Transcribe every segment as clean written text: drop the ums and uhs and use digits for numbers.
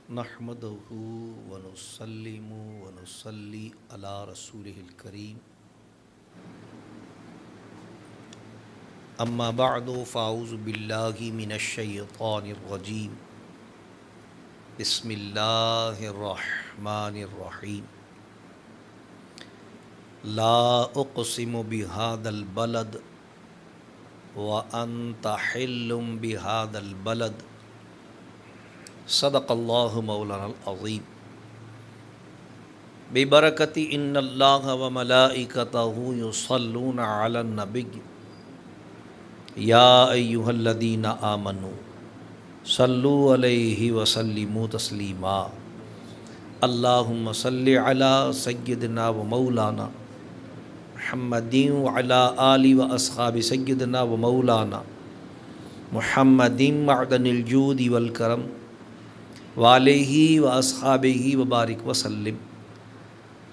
نحمدہ ونسلم ونصلی علی رسولہ الکریم اما بعد فاعوذ باللہ من الشیطان الرجیم بسم اللہ الرحمن الرحیم لا اقسم بہذا البلد وانت حل بہذا البلد صدق اللہ مولانا العظیم ببرکت ان اللہ وملائکتہ یصلون علی النبی یا ایہا الذین آمنوا صلوا علیہ وسلموا تسلیما اللہم صلی علی سیدنا و مولانا محمد وعلی آلہ و اصحاب سیدنا و مولانا محمد معدن الجود والکرم وعلیہ و اصحابہ وبارک وسلم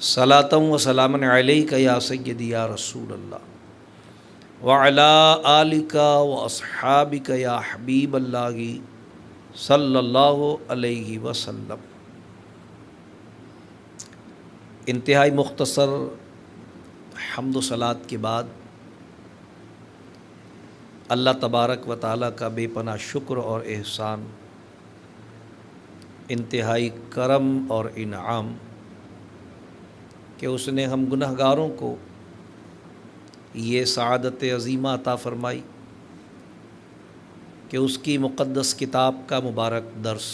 صلاۃ و سلام علیک یا سیدی یا رسول اللہ وعلی آلک و اصحابک یا حبیب اللہ صلی اللہ علیہ وسلم۔ انتہائی مختصر حمد و صلوات کے بعد اللہ تبارک و تعالیٰ کا بے پناہ شکر اور احسان، انتہائی کرم اور انعام کہ اس نے ہم گناہ گاروں کو یہ سعادت عظیمہ عطا فرمائی کہ اس کی مقدس کتاب کا مبارک درس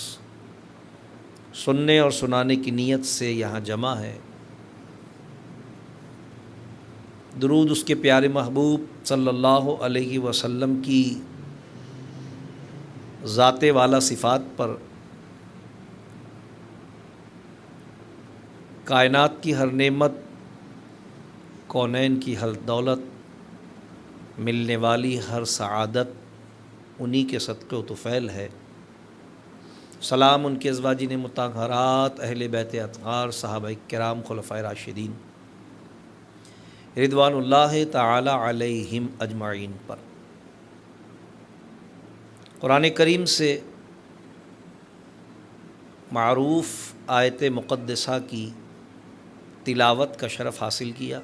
سننے اور سنانے کی نیت سے یہاں جمع ہے۔ درود اس کے پیارے محبوب صلی اللہ علیہ وسلم کی ذات والا صفات پر، کائنات کی ہر نعمت، کونین کی ہر دولت، ملنے والی ہر سعادت انہی کے صدقے و طفیل ہے۔ سلام ان کے ازواجین مطہرات، اہل بیت اطہار، صحابہ کرام، خلفائے راشدین رضوان اللہ تعالی علیہم اجمعین پر۔ قرآن کریم سے معروف آیت مقدسہ کی تلاوت کا شرف حاصل کیا۔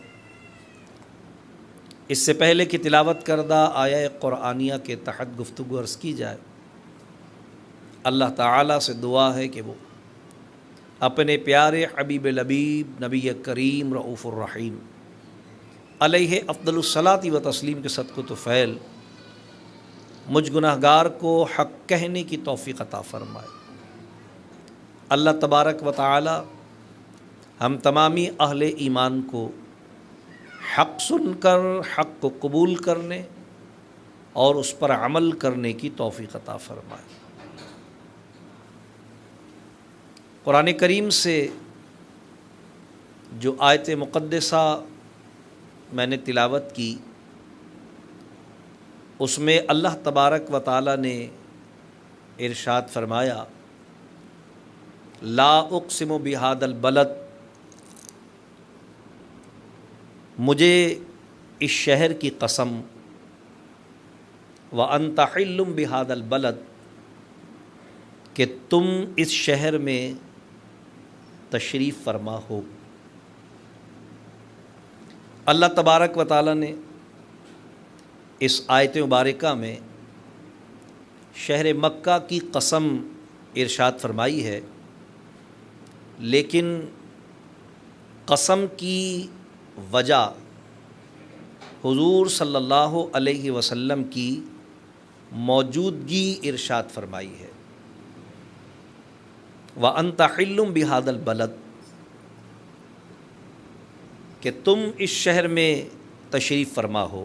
اس سے پہلے کہ تلاوت کردہ آیہ قرآنیہ کے تحت گفتگو عرض کی جائے، اللہ تعالیٰ سے دعا ہے کہ وہ اپنے پیارے حبیب لبیب نبی کریم رؤوف الرحیم علیہ افضل الصلاۃ و تسلیم کے صدقہ و طفیل مجھ گناہ گار کو حق کہنے کی توفیق عطا فرمائے۔ اللہ تبارک و تعالی ہم تمامی اہل ایمان کو حق سن کر حق کو قبول کرنے اور اس پر عمل کرنے کی توفیق عطا فرمائے۔ قرآن کریم سے جو آیت مقدسہ میں نے تلاوت کی، اس میں اللہ تبارک و تعالی نے ارشاد فرمایا، لا اقسم بہذا البلد، مجھے اس شہر کی قسم، وانت حل بہذا البلد، کہ تم اس شہر میں تشریف فرما ہو۔ اللہ تبارک و تعالی نے اس آیت مبارکہ میں شہر مکہ کی قسم ارشاد فرمائی ہے، لیکن قسم کی وجہ حضور صلی اللہ علیہ وسلم کی موجودگی ارشاد فرمائی ہے۔ وَأَنْتَ حِلٌّ بِهَذَا الْبَلَدِ، کہ تم اس شہر میں تشریف فرما ہو۔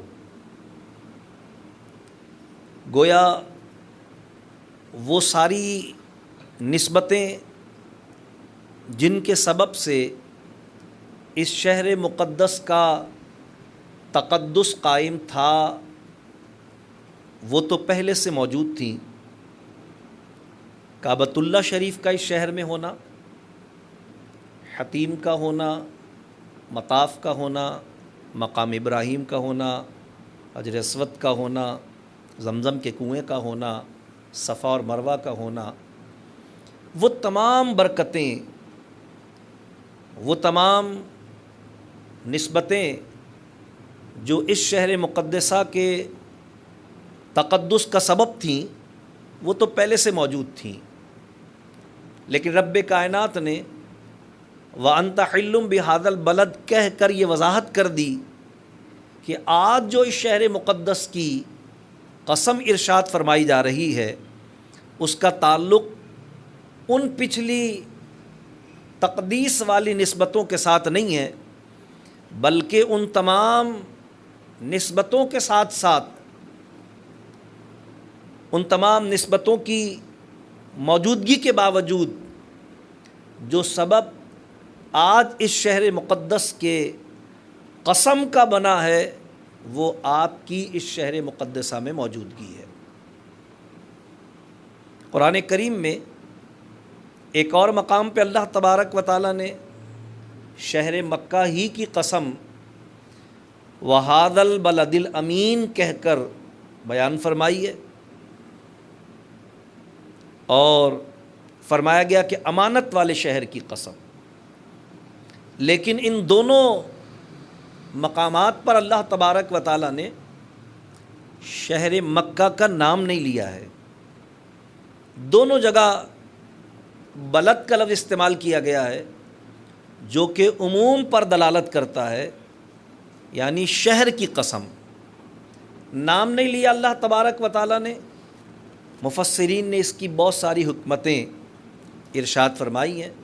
گویا وہ ساری نسبتیں جن کے سبب سے اس شہر مقدس کا تقدس قائم تھا، وہ تو پہلے سے موجود تھیں۔ کعبۃ اللہ شریف کا اس شہر میں ہونا، حتیم کا ہونا، مطاف کا ہونا، مقام ابراہیم کا ہونا، حجر اسود کا ہونا، زمزم کے کنویں کا ہونا، صفا اور مروہ کا ہونا، وہ تمام برکتیں، وہ تمام نسبتیں جو اس شہر مقدسہ کے تقدس کا سبب تھیں وہ تو پہلے سے موجود تھیں، لیکن رب کائنات نے وَأَنْتَ حِلٌّ بِهَذَا الْبَلَدِ کہہ کر یہ وضاحت کر دی کہ آج جو اس شہر مقدس کی قسم ارشاد فرمائی جا رہی ہے اس کا تعلق ان پچھلی تقدیس والی نسبتوں کے ساتھ نہیں ہے، بلکہ ان تمام نسبتوں کے ساتھ ساتھ ان تمام نسبتوں کی موجودگی کے باوجود جو سبب آج اس شہر مقدس کے قسم کا بنا ہے وہ آپ کی اس شہر مقدسہ میں موجودگی ہے۔ قرآن کریم میں ایک اور مقام پہ اللہ تبارک و تعالیٰ نے شہر مکہ ہی کی قسم وَهَذَا الْبَلَدِ الْأَمِينَ کہہ کر بیان فرمائی ہے، اور فرمایا گیا کہ امانت والے شہر کی قسم۔ لیکن ان دونوں مقامات پر اللہ تبارک و تعالیٰ نے شہر مکہ کا نام نہیں لیا ہے، دونوں جگہ بلد کا لفظ استعمال کیا گیا ہے جو کہ عموم پر دلالت کرتا ہے، یعنی شہر کی قسم نام نہیں لیا اللہ تبارک و تعالیٰ نے۔ مفسرین نے اس کی بہت ساری حکمتیں ارشاد فرمائی ہیں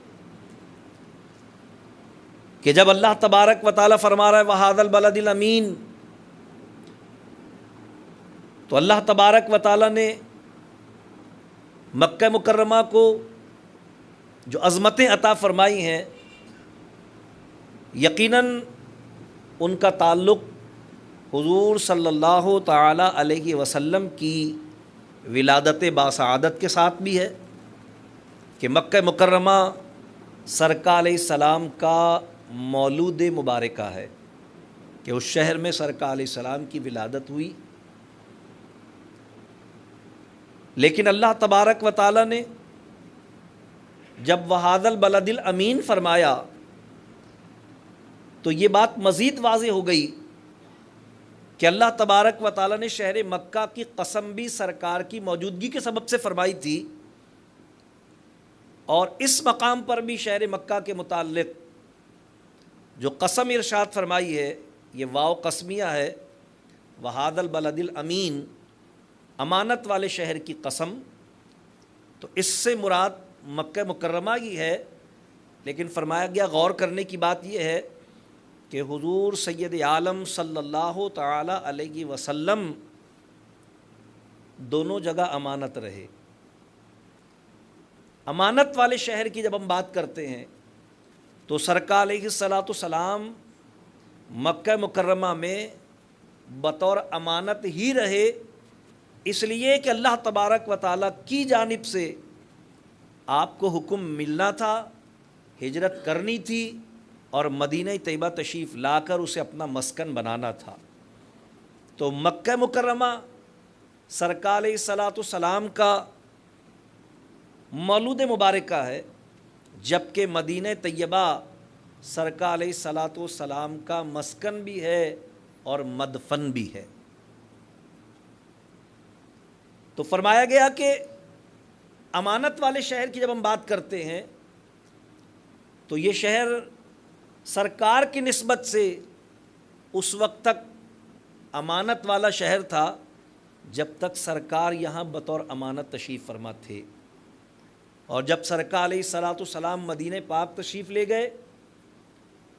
کہ جب اللہ تبارک و تعالیٰ فرما رہا ہے وَهَذَا الْبَلَدِ الْأَمِينَ، تو اللہ تبارک و تعالیٰ نے مکہ مکرمہ کو جو عظمتیں عطا فرمائی ہیں یقیناً ان کا تعلق حضور صلی اللہ تعالیٰ علیہ وسلم کی ولادت باسعادت کے ساتھ بھی ہے کہ مکہ مکرمہ سرکار علیہ السلام کا مولود مبارکہ ہے، کہ اس شہر میں سرکار علیہ السلام کی ولادت ہوئی۔ لیکن اللہ تبارک و تعالیٰ نے جب وَهَذَا الْبَلَدِ الْأَمِينَ فرمایا تو یہ بات مزید واضح ہو گئی کہ اللہ تبارک و تعالیٰ نے شہر مکہ کی قسم بھی سرکار کی موجودگی کے سبب سے فرمائی تھی، اور اس مقام پر بھی شہر مکہ کے متعلق جو قسم ارشاد فرمائی ہے یہ واو قسمیہ ہے، وَهَذَا الْبَلَدِ الْأَمِينَ، امانت والے شہر کی قسم۔ تو اس سے مراد مکہ مکرمہ ہی ہے، لیکن فرمایا گیا غور کرنے کی بات یہ ہے کہ حضور سید عالم صلی اللہ تعالی علیہ وسلم دونوں جگہ امانت رہے۔ امانت والے شہر کی جب ہم بات کرتے ہیں تو سرکار علیہ الصلاۃ والسلام مکہ مکرمہ میں بطور امانت ہی رہے، اس لیے کہ اللہ تبارک و تعالیٰ کی جانب سے آپ کو حکم ملنا تھا، ہجرت کرنی تھی اور مدینہ طیبہ تشریف لا کر اسے اپنا مسکن بنانا تھا۔ تو مکہ مکرمہ سرکار علیہ الصلاۃ والسلام کا مولود مبارکہ ہے، جبکہ مدینہ طیبہ سرکار علیہ الصلاۃ والسلام کا مسکن بھی ہے اور مدفن بھی ہے۔ تو فرمایا گیا کہ امانت والے شہر کی جب ہم بات کرتے ہیں تو یہ شہر سرکار کی نسبت سے اس وقت تک امانت والا شہر تھا جب تک سرکار یہاں بطور امانت تشریف فرما تھے، اور جب سرکار علیہ الصلاۃ والسلام مدینہ پاک تشریف لے گئے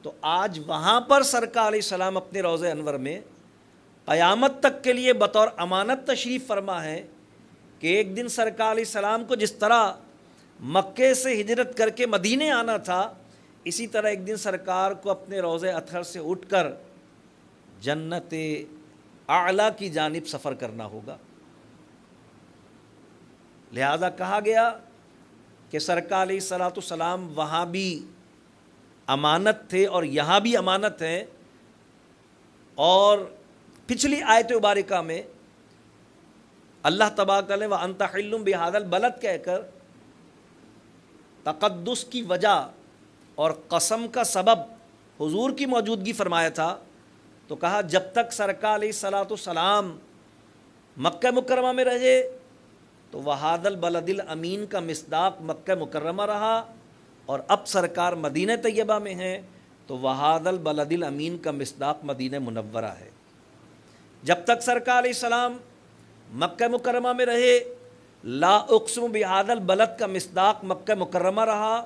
تو آج وہاں پر سرکار علیہ السلام اپنے روضہ انور میں قیامت تک کے لیے بطور امانت تشریف فرما ہے کہ ایک دن سرکار علیہ السلام کو جس طرح مکے سے ہجرت کر کے مدینے آنا تھا، اسی طرح ایک دن سرکار کو اپنے روضہ اطہر سے اٹھ کر جنت اعلیٰ کی جانب سفر کرنا ہوگا۔ لہذا کہا گیا کہ سرکار علیہ الصلاۃ والسلام وہاں بھی امانت تھے اور یہاں بھی امانت ہیں، اور پچھلی آیت مبارکہ میں اللہ تبارک نے وَأَنْتَ حِلٌّ بِهَذَا الْبَلَدِ کہہ کر تقدس کی وجہ اور قسم کا سبب حضور کی موجودگی فرمایا تھا، تو کہا جب تک سرکار علیہ الصلاۃ والسلام مکہ مکرمہ میں رہے تو وہاد البلد الامین کا مصداق مکہ مکرمہ رہا، اور اب سرکار مدینہ طیبہ میں ہیں تو وہاد البلد الامین کا مصداق مدینہ منورہ ہے۔ جب تک سرکار علیہ السلام مکہ مکرمہ میں رہے لا اقسم بہذا البلد کا مصداق مکہ مکرمہ رہا،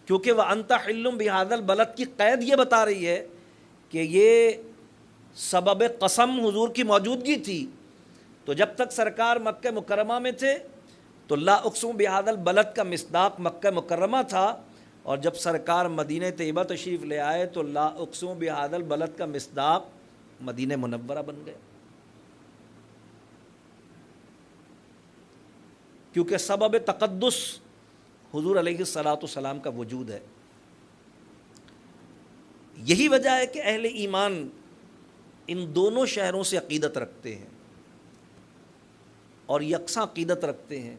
کیونکہ وانت حل بہذا البلد کی قید یہ بتا رہی ہے کہ یہ سبب قسم حضور کی موجودگی تھی۔ تو جب تک سرکار مکہ مکرمہ میں تھے تو لا اقسم بہذا البلد کا مصداق مکہ مکرمہ تھا، اور جب سرکار مدینہ طیبہ تشریف لے آئے تو لا اقسم بہذا البلد کا مصداق مدینہ منورہ بن گئے، کیونکہ سبب تقدس حضور علیہ الصلاۃ والسلام کا وجود ہے۔ یہی وجہ ہے کہ اہل ایمان ان دونوں شہروں سے عقیدت رکھتے ہیں اور یکساں عقیدت رکھتے ہیں۔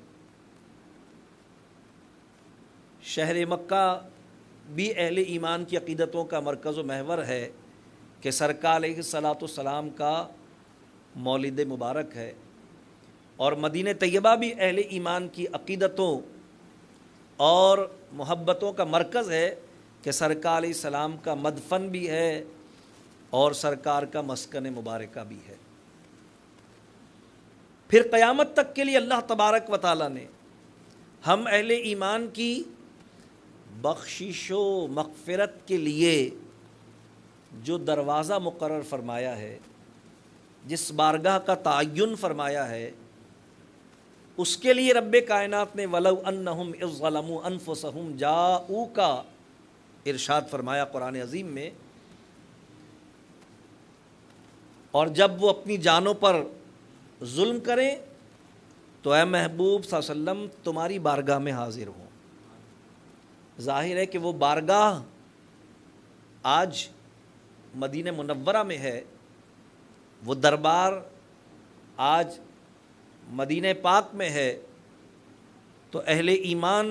شہر مکہ بھی اہل ایمان کی عقیدتوں کا مرکز و محور ہے کہ سرکار علیہ الصلاۃ والسلام کا مولد مبارک ہے، اور مدینہ طیبہ بھی اہل ایمان کی عقیدتوں اور محبتوں کا مرکز ہے کہ سرکار علیہ السلام کا مدفن بھی ہے اور سرکار کا مسکن مبارکہ بھی ہے۔ پھر قیامت تک کے لیے اللہ تبارک و تعالیٰ نے ہم اہل ایمان کی بخشش و مغفرت کے لیے جو دروازہ مقرر فرمایا ہے، جس بارگاہ کا تعین فرمایا ہے، اس کے لیے رب کائنات نے وَلَوْ أَنَّهُمْ إِذْ ظَلَمُوا أَنفُسَهُمْ جَاءُوكَ ارشاد فرمایا قرآن عظیم میں، اور جب وہ اپنی جانوں پر ظلم کریں تو اے محبوب صلی اللہ علیہ وسلم تمہاری بارگاہ میں حاضر ہوں۔ ظاہر ہے کہ وہ بارگاہ آج مدینہ منورہ میں ہے، وہ دربار آج مدینہ پاک میں ہے، تو اہل ایمان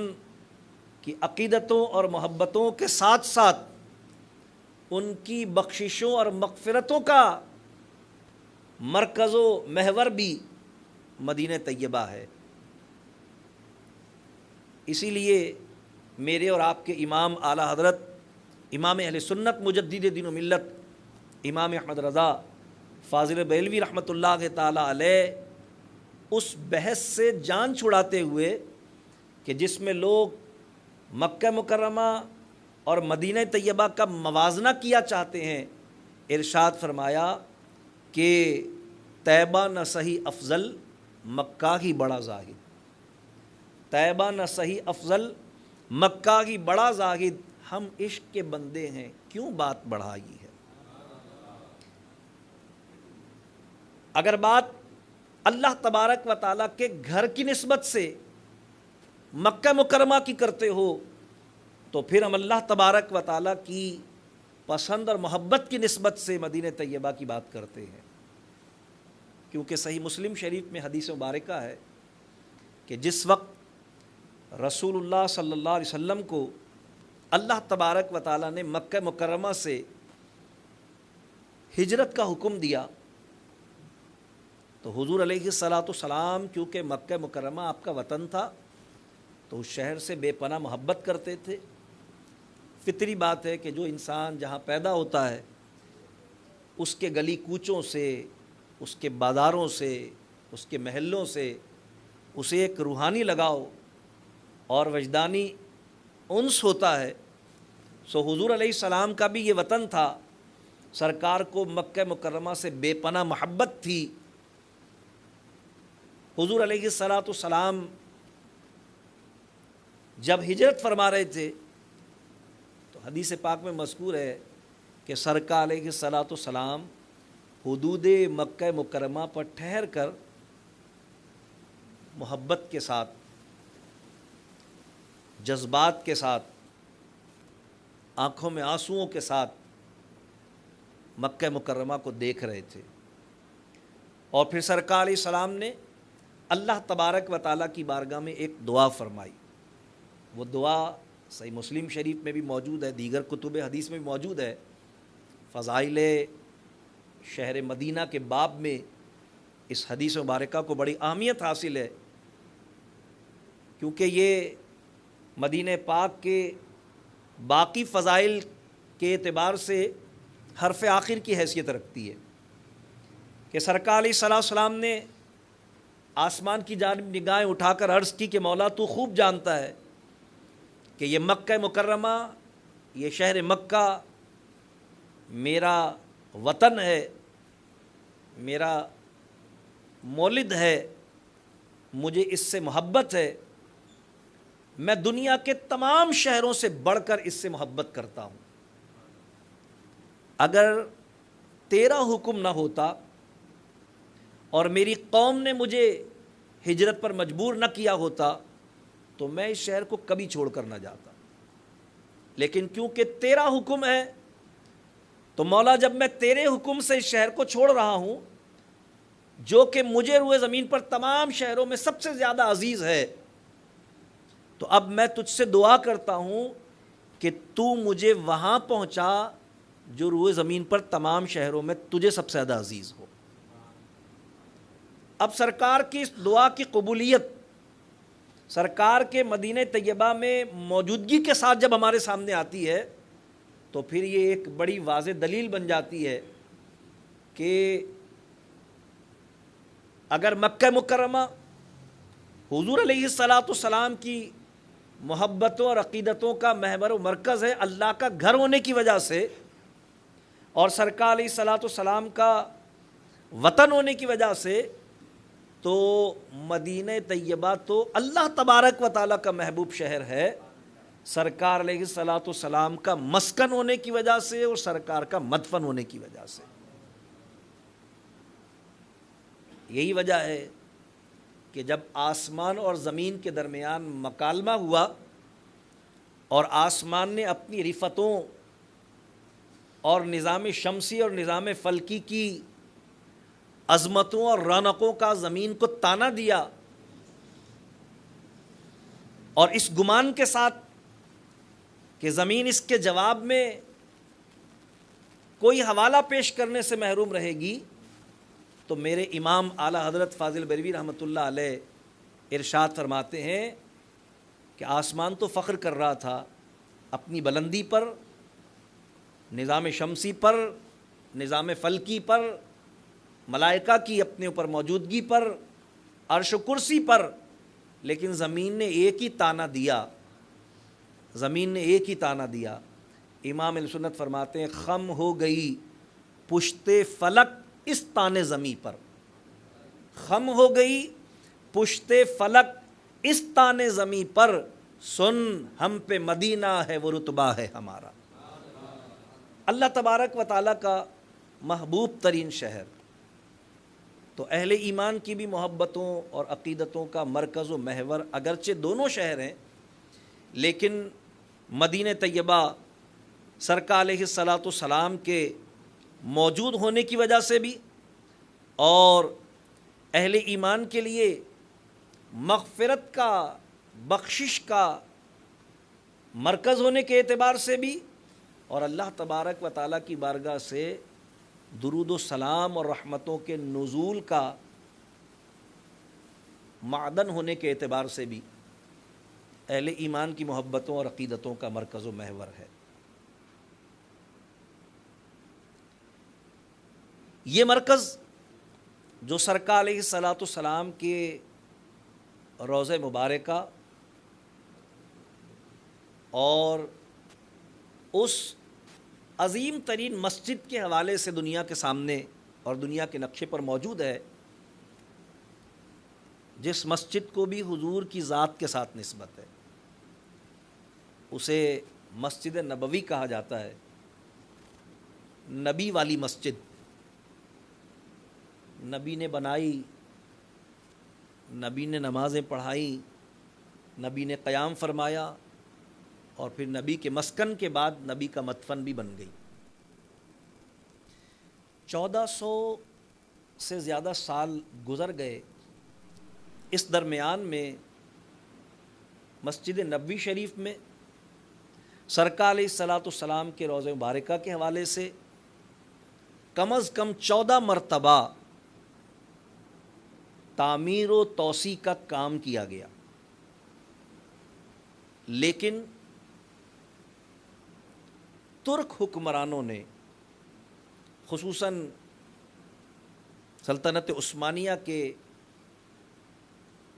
کی عقیدتوں اور محبتوں کے ساتھ ساتھ ان کی بخششوں اور مغفرتوں کا مرکز و محور بھی مدینہ طیبہ ہے۔ اسی لیے میرے اور آپ کے امام اعلیٰ حضرت امام اہل سنت مجدد دین و ملت امام احمد رضا فاضل بریلوی رحمۃ اللہ تعالیٰ علیہ اس بحث سے جان چھڑاتے ہوئے کہ جس میں لوگ مکہ مکرمہ اور مدینہ طیبہ کا موازنہ کیا چاہتے ہیں، ارشاد فرمایا کہ طیبہ نہ صحیح افضل مکہ ہی بڑا زاہد، طیبہ نہ صحیح افضل مکہ ہی بڑا زاہد، ہم عشق کے بندے ہیں کیوں بات بڑھائی ہے۔ اگر بات اللہ تبارک و تعالیٰ کے گھر کی نسبت سے مکہ مکرمہ کی کرتے ہو تو پھر ہم اللہ تبارک و تعالیٰ کی پسند اور محبت کی نسبت سے مدینہ طیبہ کی بات کرتے ہیں، کیونکہ صحیح مسلم شریف میں حدیث مبارکہ ہے کہ جس وقت رسول اللہ صلی اللہ علیہ وسلم کو اللہ تبارک و تعالیٰ نے مکہ مکرمہ سے ہجرت کا حکم دیا تو حضور علیہ الصلاۃ والسلام کیونکہ مکہ مکرمہ آپ کا وطن تھا تو اس شہر سے بے پناہ محبت کرتے تھے۔ فطری بات ہے کہ جو انسان جہاں پیدا ہوتا ہے اس کے گلی کوچوں سے، اس کے بازاروں سے، اس کے محلوں سے اسے ایک روحانی لگاؤ اور وجدانی انس ہوتا ہے۔ سو حضور علیہ السلام کا بھی یہ وطن تھا، سرکار کو مکہ مکرمہ سے بے پناہ محبت تھی۔ حضور علیہ الصلاۃ والسلام جب ہجرت فرما رہے تھے تو حدیث پاک میں مذکور ہے کہ سرکار علیہ الصلاۃ والسلام حدود مکہ مکرمہ پر ٹھہر کر محبت کے ساتھ، جذبات کے ساتھ، آنکھوں میں آنسوؤں کے ساتھ مکہ مکرمہ کو دیکھ رہے تھے، اور پھر سرکار علیہ السلام نے اللہ تبارک و تعالیٰ کی بارگاہ میں ایک دعا فرمائی۔ وہ دعا صحیح مسلم شریف میں بھی موجود ہے، دیگر کتب حدیث میں بھی موجود ہے، فضائل شہر مدینہ کے باب میں اس حدیث مبارکہ کو بڑی اہمیت حاصل ہے، کیونکہ یہ مدینہ پاک کے باقی فضائل کے اعتبار سے حرف آخر کی حیثیت رکھتی ہے کہ سرکار علیہ السلام نے آسمان کی جانب نگاہیں اٹھا کر عرض کی کہ مولا تو خوب جانتا ہے کہ یہ مکہ مکرمہ، یہ شہر مکہ میرا وطن ہے، میرا مولد ہے، مجھے اس سے محبت ہے، میں دنیا کے تمام شہروں سے بڑھ کر اس سے محبت کرتا ہوں، اگر تیرا حکم نہ ہوتا اور میری قوم نے مجھے ہجرت پر مجبور نہ کیا ہوتا تو میں اس شہر کو کبھی چھوڑ کر نہ جاتا، لیکن کیونکہ تیرا حکم ہے تو مولا جب میں تیرے حکم سے اس شہر کو چھوڑ رہا ہوں جو کہ مجھے روئے زمین پر تمام شہروں میں سب سے زیادہ عزیز ہے، تو اب میں تجھ سے دعا کرتا ہوں کہ تو مجھے وہاں پہنچا جو روئے زمین پر تمام شہروں میں تجھے سب سے زیادہ عزیز ہو۔ اب سرکار کی اس دعا کی قبولیت سرکار کے مدینہ طیبہ میں موجودگی کے ساتھ جب ہمارے سامنے آتی ہے تو پھر یہ ایک بڑی واضح دلیل بن جاتی ہے کہ اگر مکہ مکرمہ حضور علیہ السلام کی محبتوں اور عقیدتوں کا محور و مرکز ہے، اللہ کا گھر ہونے کی وجہ سے، اور سرکار علیہ السلام کا وطن ہونے کی وجہ سے، تو مدینہ طیبہ تو اللہ تبارک و تعالیٰ کا محبوب شہر ہے، سرکار علیہ السلام کا مسکن ہونے کی وجہ سے اور سرکار کا مدفن ہونے کی وجہ سے۔ یہی وجہ ہے کہ جب آسمان اور زمین کے درمیان مکالمہ ہوا اور آسمان نے اپنی رفتوں اور نظام شمسی اور نظام فلکی کی عظمتوں اور رونقوں کا زمین کو تانا دیا، اور اس گمان کے ساتھ کہ زمین اس کے جواب میں کوئی حوالہ پیش کرنے سے محروم رہے گی، تو میرے امام اعلیٰ حضرت فاضل بریلوی رحمۃ اللہ علیہ ارشاد فرماتے ہیں کہ آسمان تو فخر کر رہا تھا اپنی بلندی پر، نظام شمسی پر، نظام فلکی پر، ملائکہ کی اپنے اوپر موجودگی پر، عرش و کرسی پر، لیکن زمین نے ایک ہی تانا دیا، زمین نے ایک ہی تانا دیا۔ امام اہل سنت فرماتے ہیں خم ہو گئی پشت فلک اس تانے زمیں پر، خم ہو گئی پشت فلک اس تانے زمیں پر، سن ہم پہ مدینہ ہے وہ رتبہ ہے ہمارا۔ اللہ تبارک و تعالیٰ کا محبوب ترین شہر، تو اہل ایمان کی بھی محبتوں اور عقیدتوں کا مرکز و محور اگرچہ دونوں شہر ہیں، لیکن مدینہ طیبہ سرکار علیہ السلام کے موجود ہونے کی وجہ سے بھی اور اہل ایمان کے لیے مغفرت کا، بخشش کا مرکز ہونے کے اعتبار سے بھی، اور اللہ تبارک و تعالیٰ کی بارگاہ سے درود و سلام اور رحمتوں کے نزول کا معدن ہونے کے اعتبار سے بھی اہل ایمان کی محبتوں اور عقیدتوں کا مرکز و محور ہے۔ یہ مرکز جو سرکار علیہ السلام کے روضہ مبارکہ اور اس عظیم ترین مسجد کے حوالے سے دنیا کے سامنے اور دنیا کے نقشے پر موجود ہے، جس مسجد کو بھی حضور کی ذات کے ساتھ نسبت ہے، اسے مسجد نبوی کہا جاتا ہے، نبی والی مسجد، نبی نے بنائی، نبی نے نمازیں پڑھائیں، نبی نے قیام فرمایا، اور پھر نبی کے مسکن کے بعد نبی کا مدفن بھی بن گئی۔ 1400 سے زیادہ سال گزر گئے، اس درمیان میں مسجد نبوی شریف میں سرکار علیہ الصلاۃ والسلام کے روضہ مبارکہ کے حوالے سے کم از کم 14 مرتبہ تعمیر و توسیع کا کام کیا گیا، لیکن ترک حکمرانوں نے، خصوصاً سلطنت عثمانیہ کے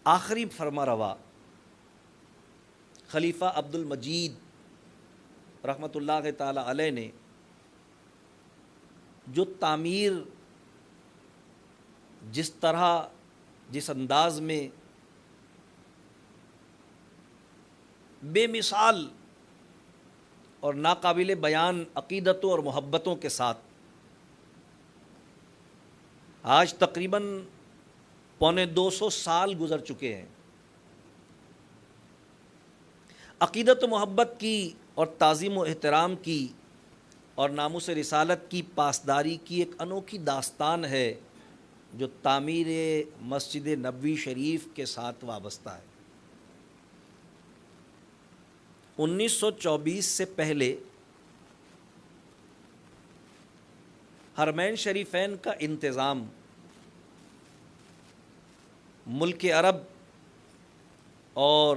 آخری فرمانروا خلیفہ عبد المجید رحمۃ اللہ تعالی علیہ نے جو تعمیر جس طرح جس انداز میں بے مثال اور ناقابل بیان عقیدتوں اور محبتوں کے ساتھ آج تقریباً 250 سال گزر چکے ہیں، عقیدت و محبت کی اور تعظیم و احترام کی اور ناموس رسالت کی پاسداری کی ایک انوکھی داستان ہے جو تعمیر مسجد نبوی شریف کے ساتھ وابستہ ہے۔ 1924 سے پہلے حرمین شریفین کا انتظام ملک عرب اور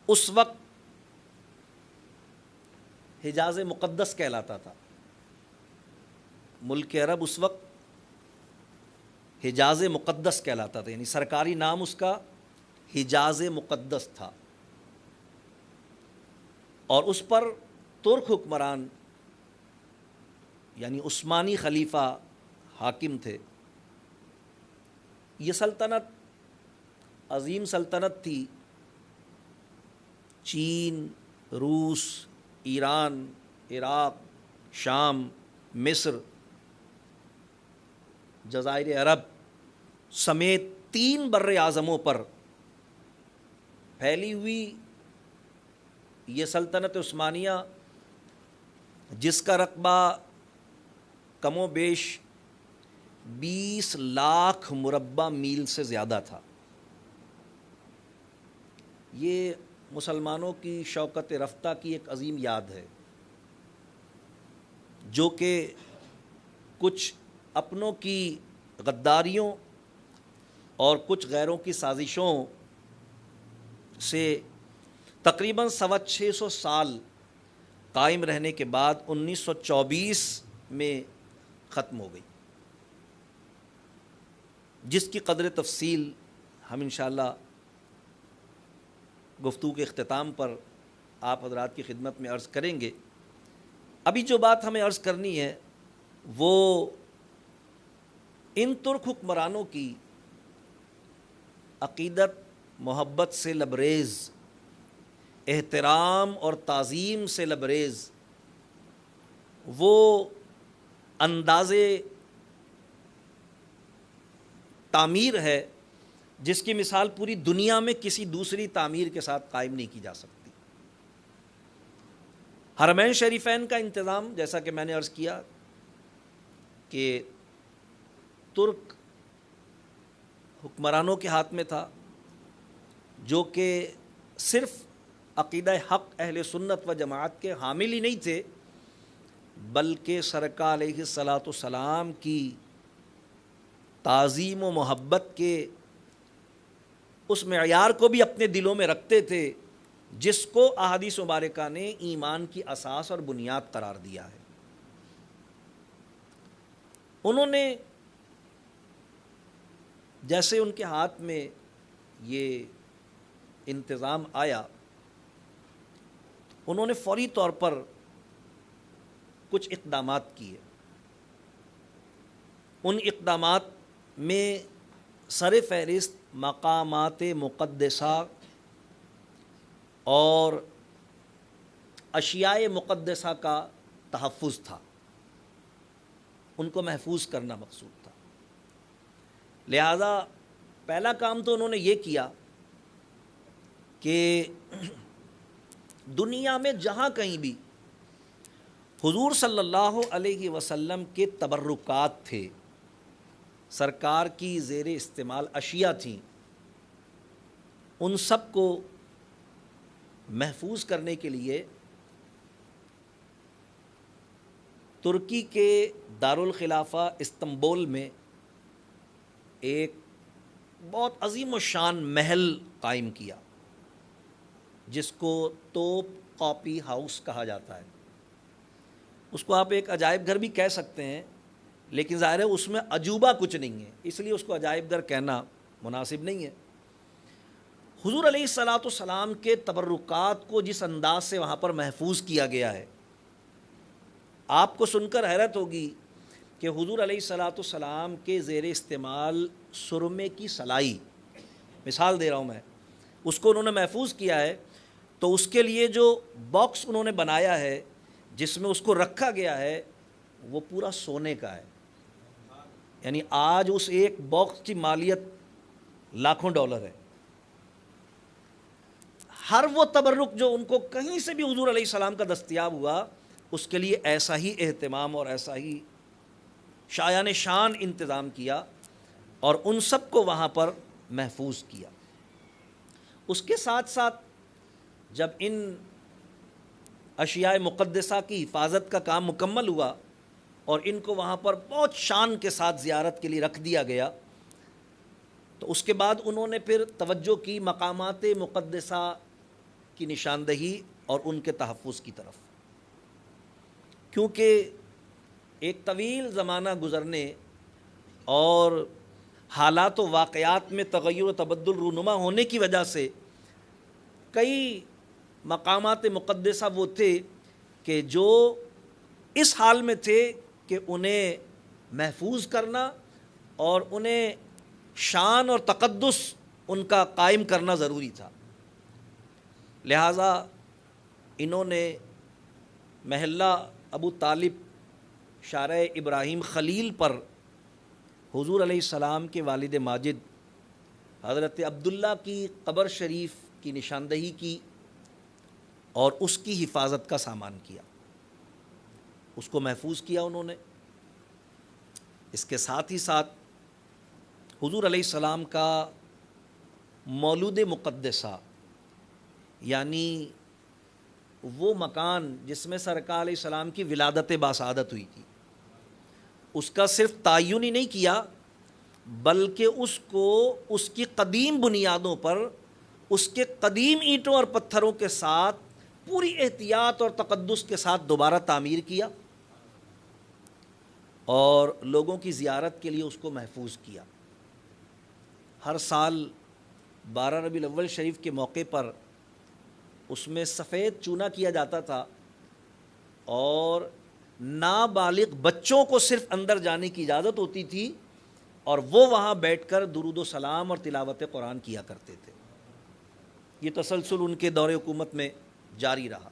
اس وقت حجاز مقدس کہلاتا تھا۔ ملک عرب اس وقت حجاز مقدس کہلاتا تھا، یعنی سرکاری نام اس کا حجاز مقدس تھا، اور اس پر ترک حکمران یعنی عثمانی خلیفہ حاکم تھے۔ یہ سلطنت عظیم سلطنت تھی، چین، روس، ایران، عراق، شام، مصر، جزائر عرب سمیت 3 بر اعظموں پر پھیلی ہوئی یہ سلطنت عثمانیہ، جس کا رقبہ کم و بیش 20 لاکھ مربع میل سے زیادہ تھا، یہ مسلمانوں کی شوکت رفتہ کی ایک عظیم یاد ہے، جو کہ کچھ اپنوں کی غداریوں اور کچھ غیروں کی سازشوں سے تقریباً 625 سال قائم رہنے کے بعد 1924 میں ختم ہو گئی، جس کی قدر تفصیل ہم انشاءاللہ گفتگو کے اختتام پر آپ حضرات کی خدمت میں عرض کریں گے۔ ابھی جو بات ہمیں عرض کرنی ہے وہ ان ترک حکمرانوں کی عقیدت، محبت سے لبریز، احترام اور تعظیم سے لبریز وہ انداز تعمیر ہے جس کی مثال پوری دنیا میں کسی دوسری تعمیر کے ساتھ قائم نہیں کی جا سکتی۔ حرمین شریفین کا انتظام، جیسا کہ میں نے عرض کیا کہ ترک حکمرانوں کے ہاتھ میں تھا، جو کہ صرف عقیدہ حق اہل سنت و جماعت کے حامل ہی نہیں تھے، بلکہ سرکار علیہ الصلاۃ والسلام کی تعظیم و محبت کے اس معیار کو بھی اپنے دلوں میں رکھتے تھے جس کو احادیث مبارکہ نے ایمان کی اساس اور بنیاد قرار دیا ہے۔ انہوں نے جیسے ان کے ہاتھ میں یہ انتظام آیا، انہوں نے فوری طور پر کچھ اقدامات کیے۔ ان اقدامات میں سر فہرست مقامات مقدسہ اور اشیاء مقدسہ کا تحفظ تھا، ان کو محفوظ کرنا مقصود تھا۔ لہذا پہلا کام تو انہوں نے یہ کیا کہ دنیا میں جہاں کہیں بھی حضور صلی اللہ علیہ وسلم کے تبرکات تھے، سرکار کی زیر استعمال اشیاء تھیں، ان سب کو محفوظ کرنے کے لیے ترکی کے دارالخلافہ استنبول میں ایک بہت عظیم الشان محل قائم کیا، جس کو توپ کاپی ہاؤس کہا جاتا ہے۔ اس کو آپ ایک عجائب گھر بھی کہہ سکتے ہیں، لیکن ظاہر ہے اس میں عجوبہ کچھ نہیں ہے، اس لیے اس کو عجائب گھر کہنا مناسب نہیں ہے۔ حضور علیہ الصلاۃ والسلام کے تبرکات کو جس انداز سے وہاں پر محفوظ کیا گیا ہے، آپ کو سن کر حیرت ہوگی کہ حضور علیہ الصلاۃ والسلام کے زیر استعمال سرمے کی سلائی، مثال دے رہا ہوں میں، اس کو انہوں نے محفوظ کیا ہے، تو اس کے لیے جو باکس انہوں نے بنایا ہے جس میں اس کو رکھا گیا ہے، وہ پورا سونے کا ہے۔ یعنی آج اس ایک باکس کی مالیت لاکھوں ڈالر ہے۔ ہر وہ تبرک جو ان کو کہیں سے بھی حضور علیہ السلام کا دستیاب ہوا، اس کے لیے ایسا ہی اہتمام اور ایسا ہی شایان شان انتظام کیا، اور ان سب کو وہاں پر محفوظ کیا۔ اس کے ساتھ ساتھ جب ان اشیاء مقدسہ کی حفاظت کا کام مکمل ہوا اور ان کو وہاں پر بہت شان کے ساتھ زیارت کے لیے رکھ دیا گیا، تو اس کے بعد انہوں نے پھر توجہ کی مقامات مقدسہ کی نشاندہی اور ان کے تحفظ کی طرف، کیونکہ ایک طویل زمانہ گزرنے اور حالات و واقعات میں تغیر و تبدل رونما ہونے کی وجہ سے کئی مقامات مقدسہ وہ تھے کہ جو اس حال میں تھے کہ انہیں محفوظ کرنا اور انہیں شان اور تقدس ان کا قائم کرنا ضروری تھا۔ لہٰذا انہوں نے محلہ ابو طالب شارع ابراہیم خلیل پر حضور علیہ السلام کے والد ماجد حضرت عبداللہ کی قبر شریف کی نشاندہی کی اور اس کی حفاظت کا سامان کیا، اس کو محفوظ کیا انہوں نے۔ اس کے ساتھ ہی ساتھ حضور علیہ السلام کا مولود مقدسہ، یعنی وہ مکان جس میں سرکار علیہ السلام کی ولادت باسعادت ہوئی تھی، اس کا صرف تعین ہی نہیں کیا، بلکہ اس کو اس کی قدیم بنیادوں پر، اس کے قدیم اینٹوں اور پتھروں کے ساتھ پوری احتیاط اور تقدس کے ساتھ دوبارہ تعمیر کیا اور لوگوں کی زیارت کے لیے اس کو محفوظ کیا۔ ہر سال 12 ربیع الاول شریف کے موقع پر اس میں سفید چونا کیا جاتا تھا، اور نابالغ بچوں کو صرف اندر جانے کی اجازت ہوتی تھی، اور وہ وہاں بیٹھ کر درود و سلام اور تلاوت قرآن کیا کرتے تھے۔ یہ تسلسل ان کے دور حکومت میں جاری رہا۔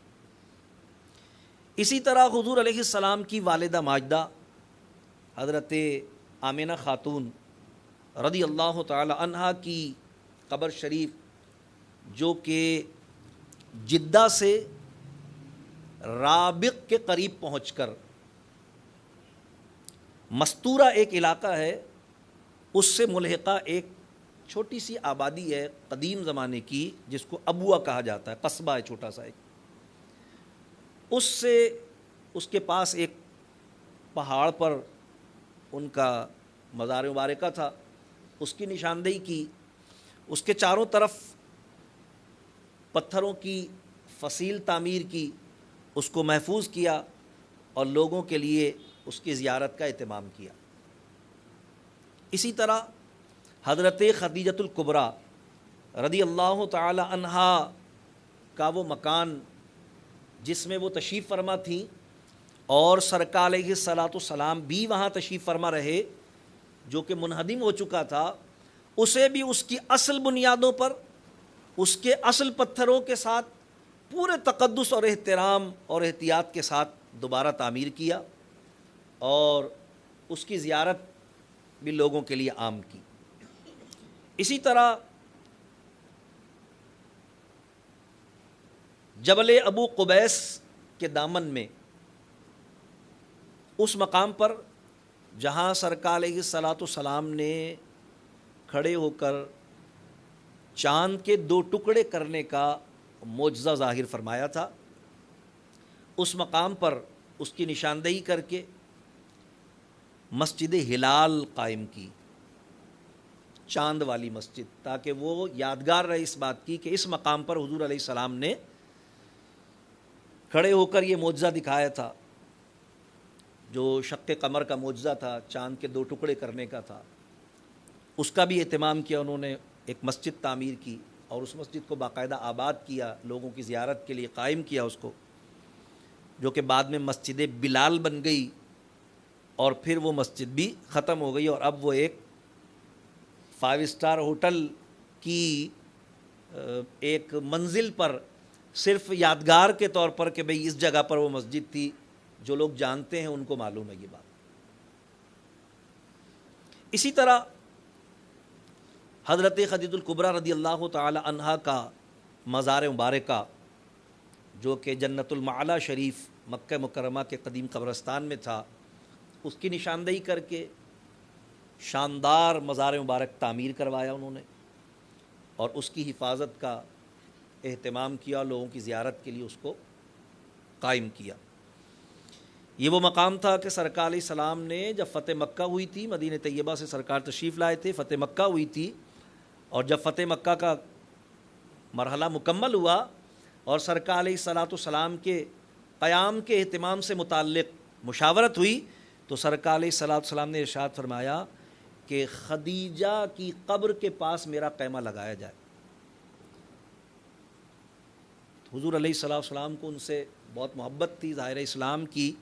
اسی طرح حضور علیہ السلام کی والدہ ماجدہ حضرت آمنہ خاتون رضی اللہ تعالی عنہا کی قبر شریف، جو کہ جدہ سے رابق کے قریب پہنچ کر مستورہ ایک علاقہ ہے، اس سے ملحقہ ایک چھوٹی سی آبادی ہے قدیم زمانے کی، جس کو ابوا کہا جاتا ہے، قصبہ ہے چھوٹا سا ایک، اس سے اس کے پاس ایک پہاڑ پر ان کا مزار مبارکہ تھا، اس کی نشاندہی کی، اس کے چاروں طرف پتھروں کی فصیل تعمیر کی، اس کو محفوظ کیا اور لوگوں کے لیے اس کی زیارت کا اہتمام کیا۔ اسی طرح حضرت خدیجۃ الکبریٰ رضی اللہ تعالی عنہا کا وہ مکان جس میں وہ تشریف فرما تھیں، اور سرکار علیہ الصلاۃ والسلام بھی وہاں تشریف فرما رہے، جو کہ منہدم ہو چکا تھا، اسے بھی اس کی اصل بنیادوں پر، اس کے اصل پتھروں کے ساتھ پورے تقدس اور احترام اور احتیاط کے ساتھ دوبارہ تعمیر کیا، اور اس کی زیارت بھی لوگوں کے لیے عام کی۔ اسی طرح جبل ابو قبیس کے دامن میں، اس مقام پر جہاں سرکار علیہ الصلاۃ والسلام نے کھڑے ہو کر چاند کے 2 ٹکڑے کرنے کا معجزہ ظاہر فرمایا تھا، اس مقام پر اس کی نشاندہی کر کے مسجد ہلال قائم کی، چاند والی مسجد، تاکہ وہ یادگار رہے اس بات کی کہ اس مقام پر حضور علیہ السلام نے کھڑے ہو کر یہ معجزہ دکھایا تھا، جو شق قمر کا معجزہ تھا، چاند کے 2 ٹکڑے کرنے کا تھا، اس کا بھی اہتمام کیا انہوں نے، ایک مسجد تعمیر کی اور اس مسجد کو باقاعدہ آباد کیا، لوگوں کی زیارت کے لیے قائم کیا اس کو، جو کہ بعد میں مسجد بلال بن گئی، اور پھر وہ مسجد بھی ختم ہو گئی، اور اب وہ ایک 5 اسٹار ہوٹل کی ایک منزل پر صرف یادگار کے طور پر کہ بھئی اس جگہ پر وہ مسجد تھی، جو لوگ جانتے ہیں ان کو معلوم ہے یہ بات۔ اسی طرح حضرت خدیجہ الکبریٰ رضی اللہ تعالی عنہا کا مزار مبارکہ، جو کہ جنت المعلی شریف مکہ مکرمہ کے قدیم قبرستان میں تھا، اس کی نشاندہی کر کے شاندار مزار مبارک تعمیر کروایا انہوں نے، اور اس کی حفاظت کا اہتمام کیا، لوگوں کی زیارت کے لیے اس کو قائم کیا۔ یہ وہ مقام تھا کہ سرکار علیہ السلام نے جب فتح مکہ ہوئی تھی، مدینہ طیبہ سے سرکار تشریف لائے تھے، فتح مکہ ہوئی تھی، اور جب فتح مکہ کا مرحلہ مکمل ہوا اور سرکار علیہ السلام کے قیام کے اہتمام سے متعلق مشاورت ہوئی، تو سرکار علیہ السلام نے ارشاد فرمایا کہ خدیجہ کی قبر کے پاس میرا خیمہ لگایا جائے۔ حضور علیہ السلام کو ان سے بہت محبت تھی، ظاہر اسلام کی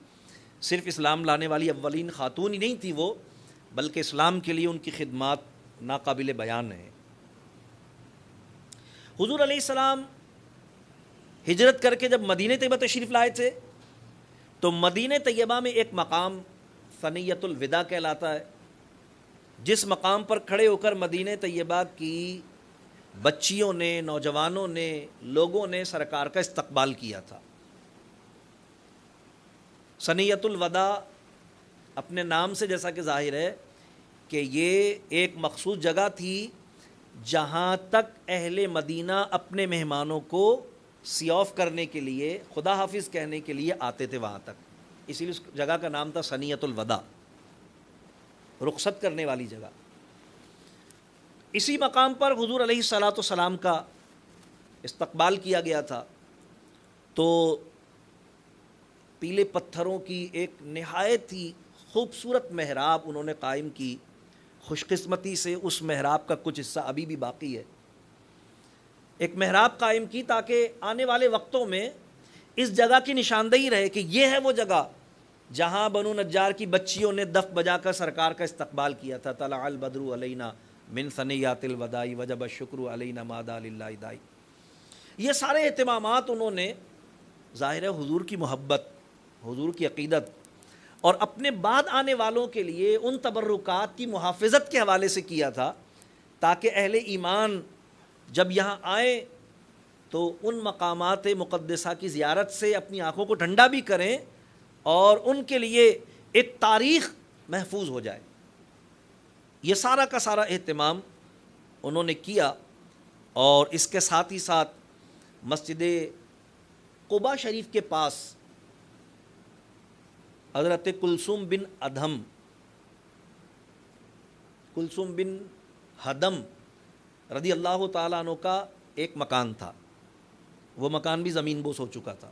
صرف اسلام لانے والی اولین خاتون ہی نہیں تھی وہ، بلکہ اسلام کے لیے ان کی خدمات ناقابل بیان ہیں۔ حضور علیہ السلام ہجرت کر کے جب مدینہ طیبہ تشریف لائے تھے، تو مدینہ طیبہ میں ایک مقام ثنیۃ الوداع کہلاتا ہے، جس مقام پر کھڑے ہو کر مدینہ طیبہ کی بچیوں نے، نوجوانوں نے، لوگوں نے سرکار کا استقبال کیا تھا۔ ثنیۃ الوداع اپنے نام سے جیسا کہ ظاہر ہے کہ یہ ایک مخصوص جگہ تھی جہاں تک اہل مدینہ اپنے مہمانوں کو سی آف کرنے کے لیے، خدا حافظ کہنے کے لیے آتے تھے وہاں تک، اسی لیے اس جگہ کا نام تھا ثنیۃ الوداع، رخصت کرنے والی جگہ۔ اسی مقام پر حضور علیہ السلام کا استقبال کیا گیا تھا، تو پیلے پتھروں کی ایک نہایت ہی خوبصورت محراب انہوں نے قائم کی۔ خوش قسمتی سے اس محراب کا کچھ حصہ ابھی بھی باقی ہے۔ ایک محراب قائم کی تاکہ آنے والے وقتوں میں اس جگہ کی نشاندہی رہے کہ یہ ہے وہ جگہ جہاں بنو نجار کی بچیوں نے دف بجا کر سرکار کا استقبال کیا تھا۔ طلع البدر علینا من ثنیات الوداع وجب الشکر علینا ما دا للہ دائی۔ یہ سارے اہتمامات انہوں نے ظاہر ہے حضور کی محبت، حضور کی عقیدت اور اپنے بعد آنے والوں کے لیے ان تبرکات کی محافظت کے حوالے سے کیا تھا، تاکہ اہل ایمان جب یہاں آئیں تو ان مقامات مقدسہ کی زیارت سے اپنی آنکھوں کو ٹھنڈا بھی کریں اور ان کے لیے ایک تاریخ محفوظ ہو جائے۔ یہ سارا کا سارا اہتمام انہوں نے کیا، اور اس کے ساتھ ہی ساتھ مسجد قباء شریف کے پاس حضرت کلثوم بن ادھم، کلثوم بن ہدم رضی اللہ تعالیٰ عنہ کا ایک مکان تھا، وہ مکان بھی زمین بوس ہو چکا تھا۔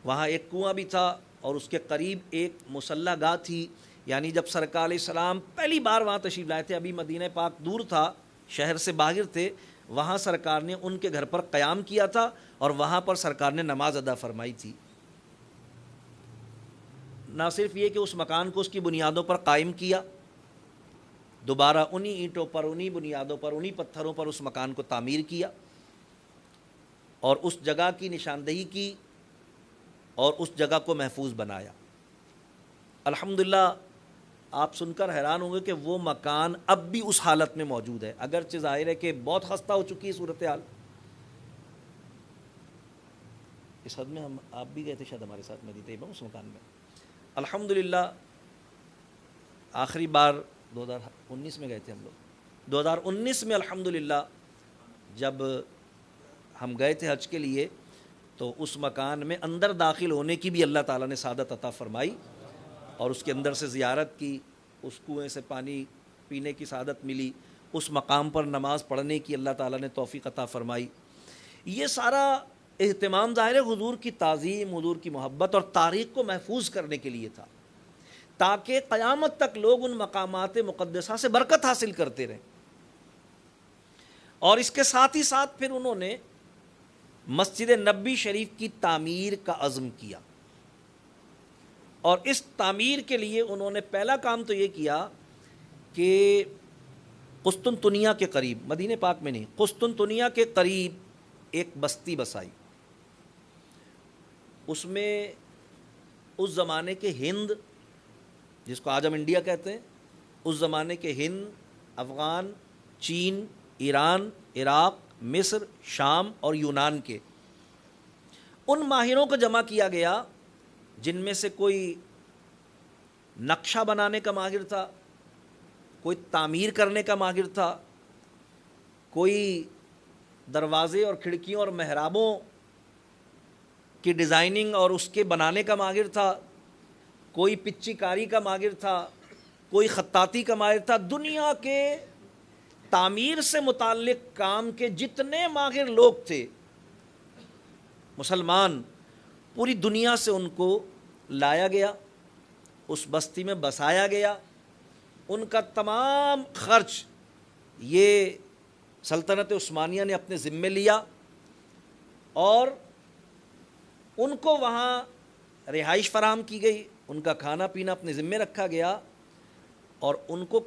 وہاں ایک کنواں بھی تھا اور اس کے قریب ایک مصلی گاہ تھی، یعنی جب سرکار علیہ السلام پہلی بار وہاں تشریف لائے تھے، ابھی مدینہ پاک دور تھا، شہر سے باہر تھے، وہاں سرکار نے ان کے گھر پر قیام کیا تھا اور وہاں پر سرکار نے نماز ادا فرمائی تھی۔ نہ صرف یہ کہ اس مکان کو اس کی بنیادوں پر قائم کیا، دوبارہ انہی اینٹوں پر، انہی بنیادوں پر، انہی پتھروں پر اس مکان کو تعمیر کیا اور اس جگہ کی نشاندہی کی اور اس جگہ کو محفوظ بنایا۔ الحمدللہ آپ سن کر حیران ہوں گے کہ وہ مکان اب بھی اس حالت میں موجود ہے، اگرچہ ظاہر ہے کہ بہت خستہ ہو چکی ہے صورتحال۔ اس حد میں ہم آپ بھی گئے تھے شاید ہمارے ساتھ مدینہ طیبہ اس مکان میں۔ الحمدللہ آخری بار 2019 میں گئے تھے ہم لوگ، 2019 میں الحمدللہ جب ہم گئے تھے حج کے لیے، تو اس مکان میں اندر داخل ہونے کی بھی اللہ تعالیٰ نے سعادت عطا فرمائی، اور اس کے اندر سے زیارت کی، اس کنویں سے پانی پینے کی سعادت ملی، اس مقام پر نماز پڑھنے کی اللہ تعالیٰ نے توفیق عطا فرمائی۔ یہ سارا اہتمام ظاہر ہے حضور کی تعظیم، حضور کی محبت اور تاریخ کو محفوظ کرنے کے لیے تھا، تاکہ قیامت تک لوگ ان مقامات مقدسہ سے برکت حاصل کرتے رہیں۔ اور اس کے ساتھ ہی ساتھ پھر انہوں نے مسجد نبوی شریف کی تعمیر کا عزم کیا، اور اس تعمیر کے لیے انہوں نے پہلا کام تو یہ کیا کہ قسطنطنیہ کے قریب، مدینہ پاک میں نہیں، قسطنطنیہ کے قریب ایک بستی بسائی۔ اس میں اس زمانے کے ہند، جس کو آج ہم انڈیا کہتے ہیں، اس زمانے کے ہند، افغان، چین، ایران، عراق، مصر، شام اور یونان کے ان ماہروں کو جمع کیا گیا، جن میں سے کوئی نقشہ بنانے کا ماہر تھا، کوئی تعمیر کرنے کا ماہر تھا، کوئی دروازے اور کھڑکیوں اور محرابوں کی ڈیزائننگ اور اس کے بنانے کا ماہر تھا، کوئی پچی کاری کا ماہر تھا، کوئی خطاطی کا ماہر تھا۔ دنیا کے تعمیر سے متعلق کام کے جتنے ماہر لوگ تھے مسلمان، پوری دنیا سے ان کو لایا گیا، اس بستی میں بسایا گیا۔ ان کا تمام خرچ یہ سلطنت عثمانیہ نے اپنے ذمے لیا، اور ان کو وہاں رہائش فراہم کی گئی، ان کا کھانا پینا اپنے ذمے رکھا گیا، اور ان کو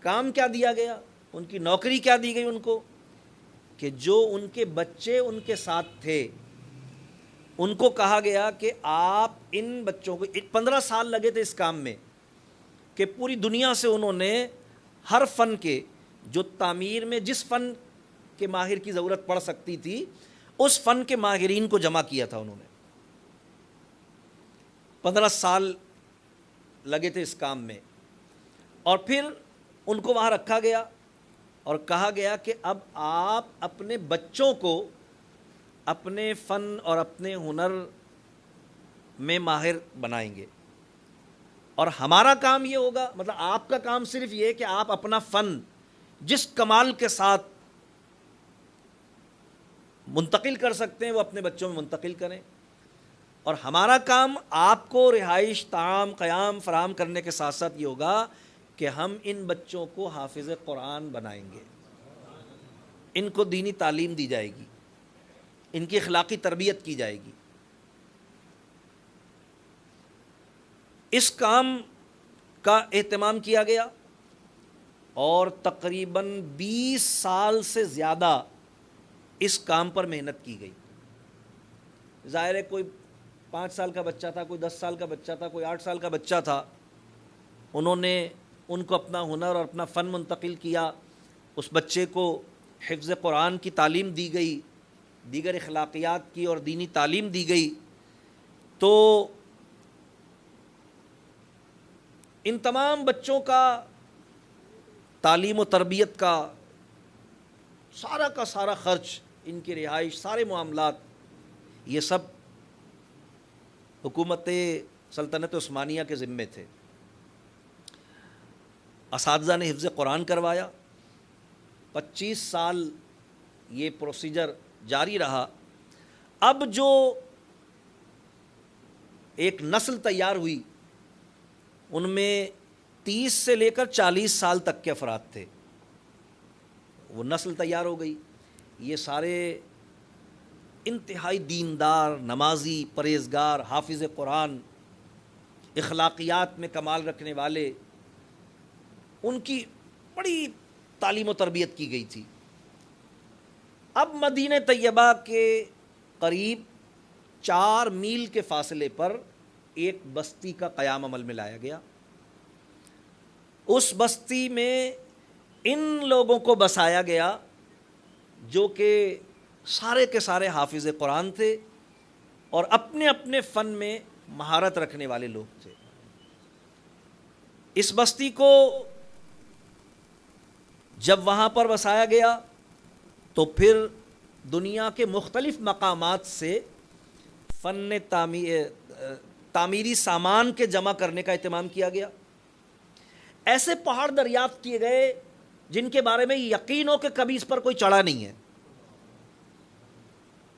کام کیا دیا گیا، ان کی نوکری کیا دی گئی ان کو، کہ جو ان کے بچے ان کے ساتھ تھے ان کو کہا گیا کہ آپ ان بچوں کو 15 سال لگے تھے اس کام میں، کہ پوری دنیا سے انہوں نے ہر فن کے، جو تعمیر میں جس فن کے ماہر کی ضرورت پڑ سکتی تھی اس فن کے ماہرین کو جمع کیا تھا انہوں نے۔ 15 سال لگے تھے اس کام میں، اور پھر ان کو وہاں رکھا گیا اور کہا گیا کہ اب آپ اپنے بچوں کو اپنے فن اور اپنے ہنر میں ماہر بنائیں گے، اور ہمارا کام یہ ہوگا، مطلب آپ کا کام صرف یہ کہ آپ اپنا فن جس کمال کے ساتھ منتقل کر سکتے ہیں وہ اپنے بچوں میں منتقل کریں، اور ہمارا کام آپ کو رہائش، طعام، قیام فراہم کرنے کے ساتھ ساتھ یہ ہوگا کہ ہم ان بچوں کو حافظ قرآن بنائیں گے، ان کو دینی تعلیم دی جائے گی، ان کی اخلاقی تربیت کی جائے گی۔ اس کام کا اہتمام کیا گیا، اور تقریباً 20 سال سے زیادہ اس کام پر محنت کی گئی۔ ظاہر ہے کوئی 5 سال کا بچہ تھا، کوئی 10 سال کا بچہ تھا، کوئی 8 سال کا بچہ تھا، انہوں نے ان کو اپنا ہنر اور اپنا فن منتقل کیا، اس بچے کو حفظ قرآن کی تعلیم دی گئی، دیگر اخلاقیات کی اور دینی تعلیم دی گئی۔ تو ان تمام بچوں کا تعلیم و تربیت کا سارا خرچ، ان کی رہائش، سارے معاملات، یہ سب حکومت سلطنت عثمانیہ کے ذمے تھے۔ اساتذہ نے حفظ قرآن کروایا، 25 سال یہ پروسیجر جاری رہا۔ اب جو ایک نسل تیار ہوئی ان میں 30 سے لے کر 40 سال تک کے افراد تھے، وہ نسل تیار ہو گئی۔ یہ سارے انتہائی دیندار، نمازی، پرہیزگار، حافظ قرآن، اخلاقیات میں کمال رکھنے والے، ان کی بڑی تعلیم و تربیت کی گئی تھی۔ اب مدینہ طیبہ کے قریب 4 میل کے فاصلے پر ایک بستی کا قیام عمل میں لایا گیا۔ اس بستی میں ان لوگوں کو بسایا گیا جو کہ سارے کے سارے حافظ قرآن تھے اور اپنے اپنے فن میں مہارت رکھنے والے لوگ تھے۔ اس بستی کو جب وہاں پر بسایا گیا تو پھر دنیا کے مختلف مقامات سے فن تعمیری سامان کے جمع کرنے کا اہتمام کیا گیا. ایسے پہاڑ دریافت کیے گئے جن کے بارے میں یقین ہو کہ کبھی اس پر کوئی چڑھا نہیں ہے.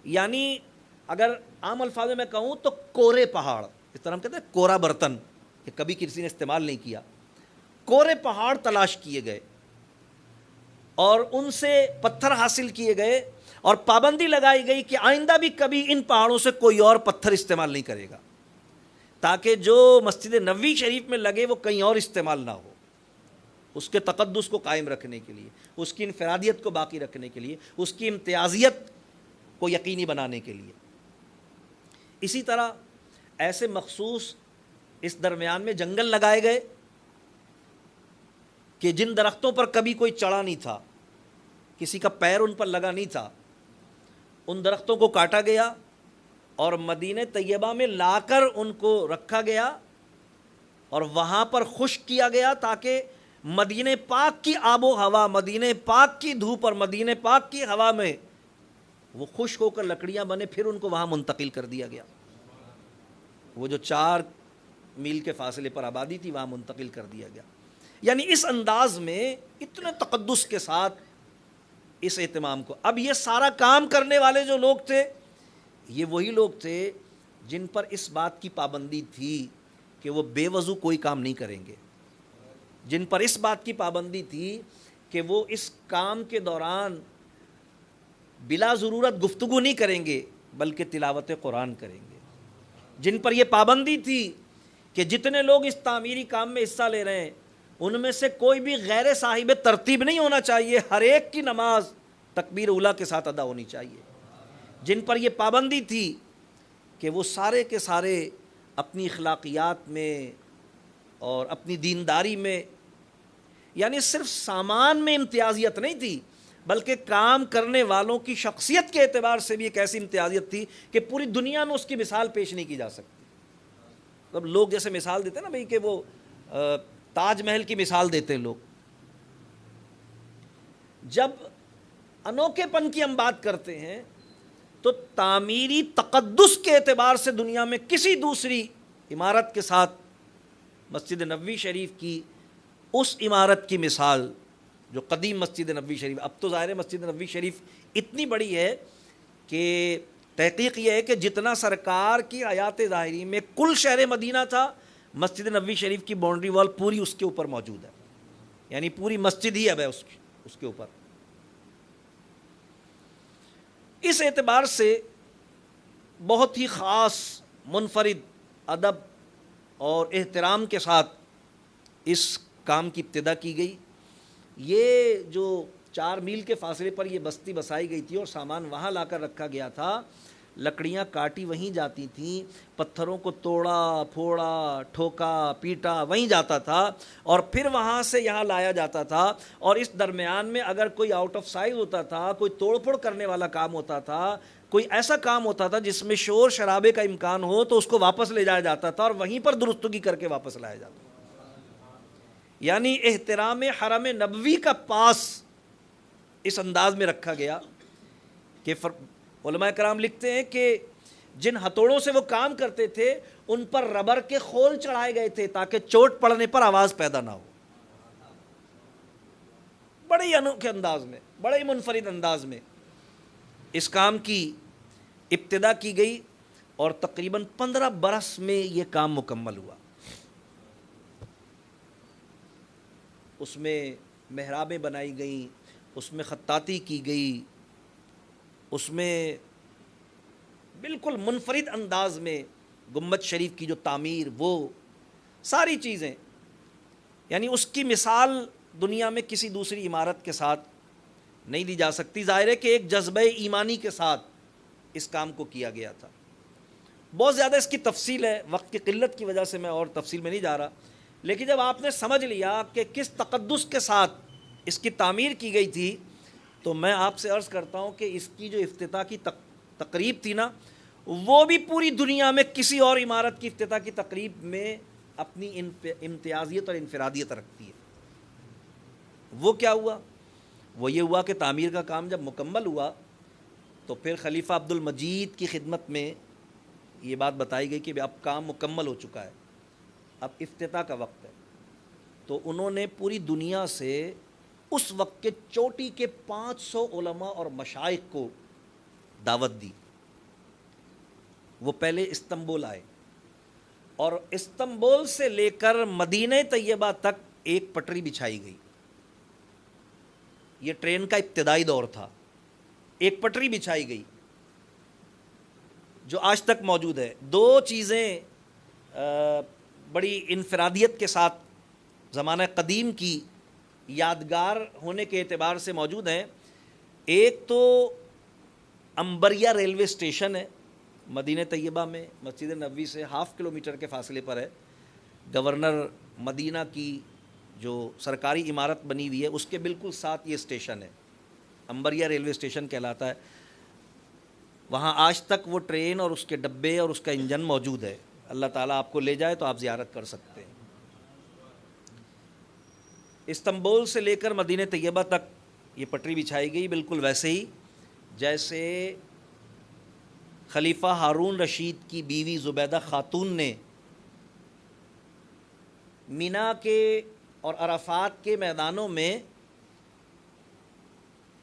یعنی اگر عام الفاظ میں کہوں تو کورے پہاڑ، اس طرح ہم کہتے ہیں کورا برتن، کہ کبھی کسی نے استعمال نہیں کیا. کورے پہاڑ تلاش کیے گئے اور ان سے پتھر حاصل کیے گئے، اور پابندی لگائی گئی کہ آئندہ بھی کبھی ان پہاڑوں سے کوئی اور پتھر استعمال نہیں کرے گا، تاکہ جو مسجد نبوی شریف میں لگے وہ کہیں اور استعمال نہ ہو. اس کے تقدس کو قائم رکھنے کے لیے، اس کی انفرادیت کو باقی رکھنے کے لیے، اس کی امتیازیت کو یقینی بنانے کے لیے. اسی طرح ایسے مخصوص اس درمیان میں جنگل لگائے گئے کہ جن درختوں پر کبھی کوئی چڑھا نہیں تھا، کسی کا پیر ان پر لگا نہیں تھا، ان درختوں کو کاٹا گیا اور مدینہ طیبہ میں لا کر ان کو رکھا گیا اور وہاں پر خشک کیا گیا، تاکہ مدینہ پاک کی آب و ہوا، مدینہ پاک کی دھوپ اور مدینہ پاک کی ہوا میں وہ خشک ہو کر لکڑیاں بنے. پھر ان کو وہاں منتقل کر دیا گیا. وہ جو 4 میل کے فاصلے پر آبادی تھی وہاں منتقل کر دیا گیا. یعنی اس انداز میں اتنے تقدس کے ساتھ اس اہتمام کو. اب یہ سارا کام کرنے والے جو لوگ تھے یہ وہی لوگ تھے جن پر اس بات کی پابندی تھی کہ وہ بے وضو کوئی کام نہیں کریں گے، جن پر اس بات کی پابندی تھی کہ وہ اس کام کے دوران بلا ضرورت گفتگو نہیں کریں گے بلکہ تلاوت قرآن کریں گے، جن پر یہ پابندی تھی کہ جتنے لوگ اس تعمیری کام میں حصہ لے رہے ہیں ان میں سے کوئی بھی غیر صاحب ترتیب نہیں ہونا چاہیے، ہر ایک کی نماز تکبیر اولیٰ کے ساتھ ادا ہونی چاہیے، جن پر یہ پابندی تھی کہ وہ سارے کے سارے اپنی اخلاقیات میں اور اپنی دینداری میں، یعنی صرف سامان میں امتیازیت نہیں تھی بلکہ کام کرنے والوں کی شخصیت کے اعتبار سے بھی ایک ایسی امتیازیت تھی کہ پوری دنیا میں اس کی مثال پیش نہیں کی جا سکتی. مطلب لوگ جیسے مثال دیتے ہیں نا بھئی کہ وہ تاج محل کی مثال دیتے ہیں لوگ. جب انوکھے پن کی ہم بات کرتے ہیں تو تعمیری تقدس کے اعتبار سے دنیا میں کسی دوسری عمارت کے ساتھ مسجد نبوی شریف کی اس عمارت کی مثال جو قدیم مسجد نبوی شریف، اب تو ظاہر ہے مسجد نبوی شریف اتنی بڑی ہے کہ تحقیق یہ ہے کہ جتنا سرکار کی حیات ظاہری میں کل شہر مدینہ تھا، مسجد نبوی شریف کی باؤنڈری وال پوری اس کے اوپر موجود ہے، یعنی پوری مسجد ہی اب ہے اس کے اوپر. اس اعتبار سے بہت ہی خاص منفرد ادب اور احترام کے ساتھ اس کام کی ابتدا کی گئی. یہ جو 4 میل کے فاصلے پر یہ بستی بسائی گئی تھی اور سامان وہاں لا کر رکھا گیا تھا، لکڑیاں کاٹی وہیں جاتی تھیں، پتھروں کو توڑا پھوڑا ٹھوکا پیٹا وہیں جاتا تھا اور پھر وہاں سے یہاں لایا جاتا تھا. اور اس درمیان میں اگر کوئی آؤٹ آف سائز ہوتا تھا، کوئی توڑ پھوڑ کرنے والا کام ہوتا تھا، کوئی ایسا کام ہوتا تھا جس میں شور شرابے کا امکان ہو، تو اس کو واپس لے جایا جاتا تھا اور وہیں پر درستگی کر کے واپس لایا جاتا تھا. یعنی احترام حرم نبوی کا پاس اس انداز میں رکھا گیا کہ علماء کرام لکھتے ہیں کہ جن ہتھوڑوں سے وہ کام کرتے تھے ان پر ربر کے خول چڑھائے گئے تھے تاکہ چوٹ پڑنے پر آواز پیدا نہ ہو. بڑے ہی انوکھے انداز میں، بڑے ہی منفرد انداز میں اس کام کی ابتدا کی گئی اور تقریباً 15 برس میں یہ کام مکمل ہوا. اس میں محرابیں بنائی گئیں، اس میں خطاطی کی گئی، اس میں بالکل منفرد انداز میں گنبد شریف کی جو تعمیر، وہ ساری چیزیں، یعنی اس کی مثال دنیا میں کسی دوسری عمارت کے ساتھ نہیں دی جا سکتی. ظاہر ہے کہ ایک جذبہ ایمانی کے ساتھ اس کام کو کیا گیا تھا. بہت زیادہ اس کی تفصیل ہے، وقت کی قلت کی وجہ سے میں اور تفصیل میں نہیں جا رہا، لیکن جب آپ نے سمجھ لیا کہ کس تقدس کے ساتھ اس کی تعمیر کی گئی تھی تو میں آپ سے عرض کرتا ہوں کہ اس کی جو افتتاح کی تقریب تھی نا، وہ بھی پوری دنیا میں کسی اور عمارت کی افتتاح کی تقریب میں اپنی امتیازیت اور انفرادیت رکھتی ہے. وہ کیا ہوا؟ وہ یہ ہوا کہ تعمیر کا کام جب مکمل ہوا تو پھر خلیفہ عبد المجید کی خدمت میں یہ بات بتائی گئی کہ اب کام مکمل ہو چکا ہے، اب افتتاح کا وقت ہے. تو انہوں نے پوری دنیا سے اس وقت کے چوٹی کے 500 علماء اور مشائخ کو دعوت دی. وہ پہلے استنبول آئے اور استنبول سے لے کر مدینہ طیبہ تک ایک پٹری بچھائی گئی. یہ ٹرین کا ابتدائی دور تھا. ایک پٹری بچھائی گئی جو آج تک موجود ہے. دو چیزیں بڑی انفرادیت کے ساتھ زمانہ قدیم کی یادگار ہونے کے اعتبار سے موجود ہیں. ایک تو عنبریہ ریلوے اسٹیشن ہے مدینہ طیبہ میں، مسجد نبوی سے 0.5 کلومیٹر کے فاصلے پر ہے. گورنر مدینہ کی جو سرکاری عمارت بنی ہوئی ہے اس کے بالکل ساتھ یہ اسٹیشن ہے، عنبریہ ریلوے اسٹیشن کہلاتا ہے. وہاں آج تک وہ ٹرین اور اس کے ڈبے اور اس کا انجن موجود ہے. اللہ تعالیٰ آپ کو لے جائے تو آپ زیارت کر سکتے ہیں. استنبول سے لے کر مدینہ طیبہ تک یہ پٹری بچھائی گئی، بالکل ویسے ہی جیسے خلیفہ ہارون رشید کی بیوی زبیدہ خاتون نے مینا کے اور عرفات کے میدانوں میں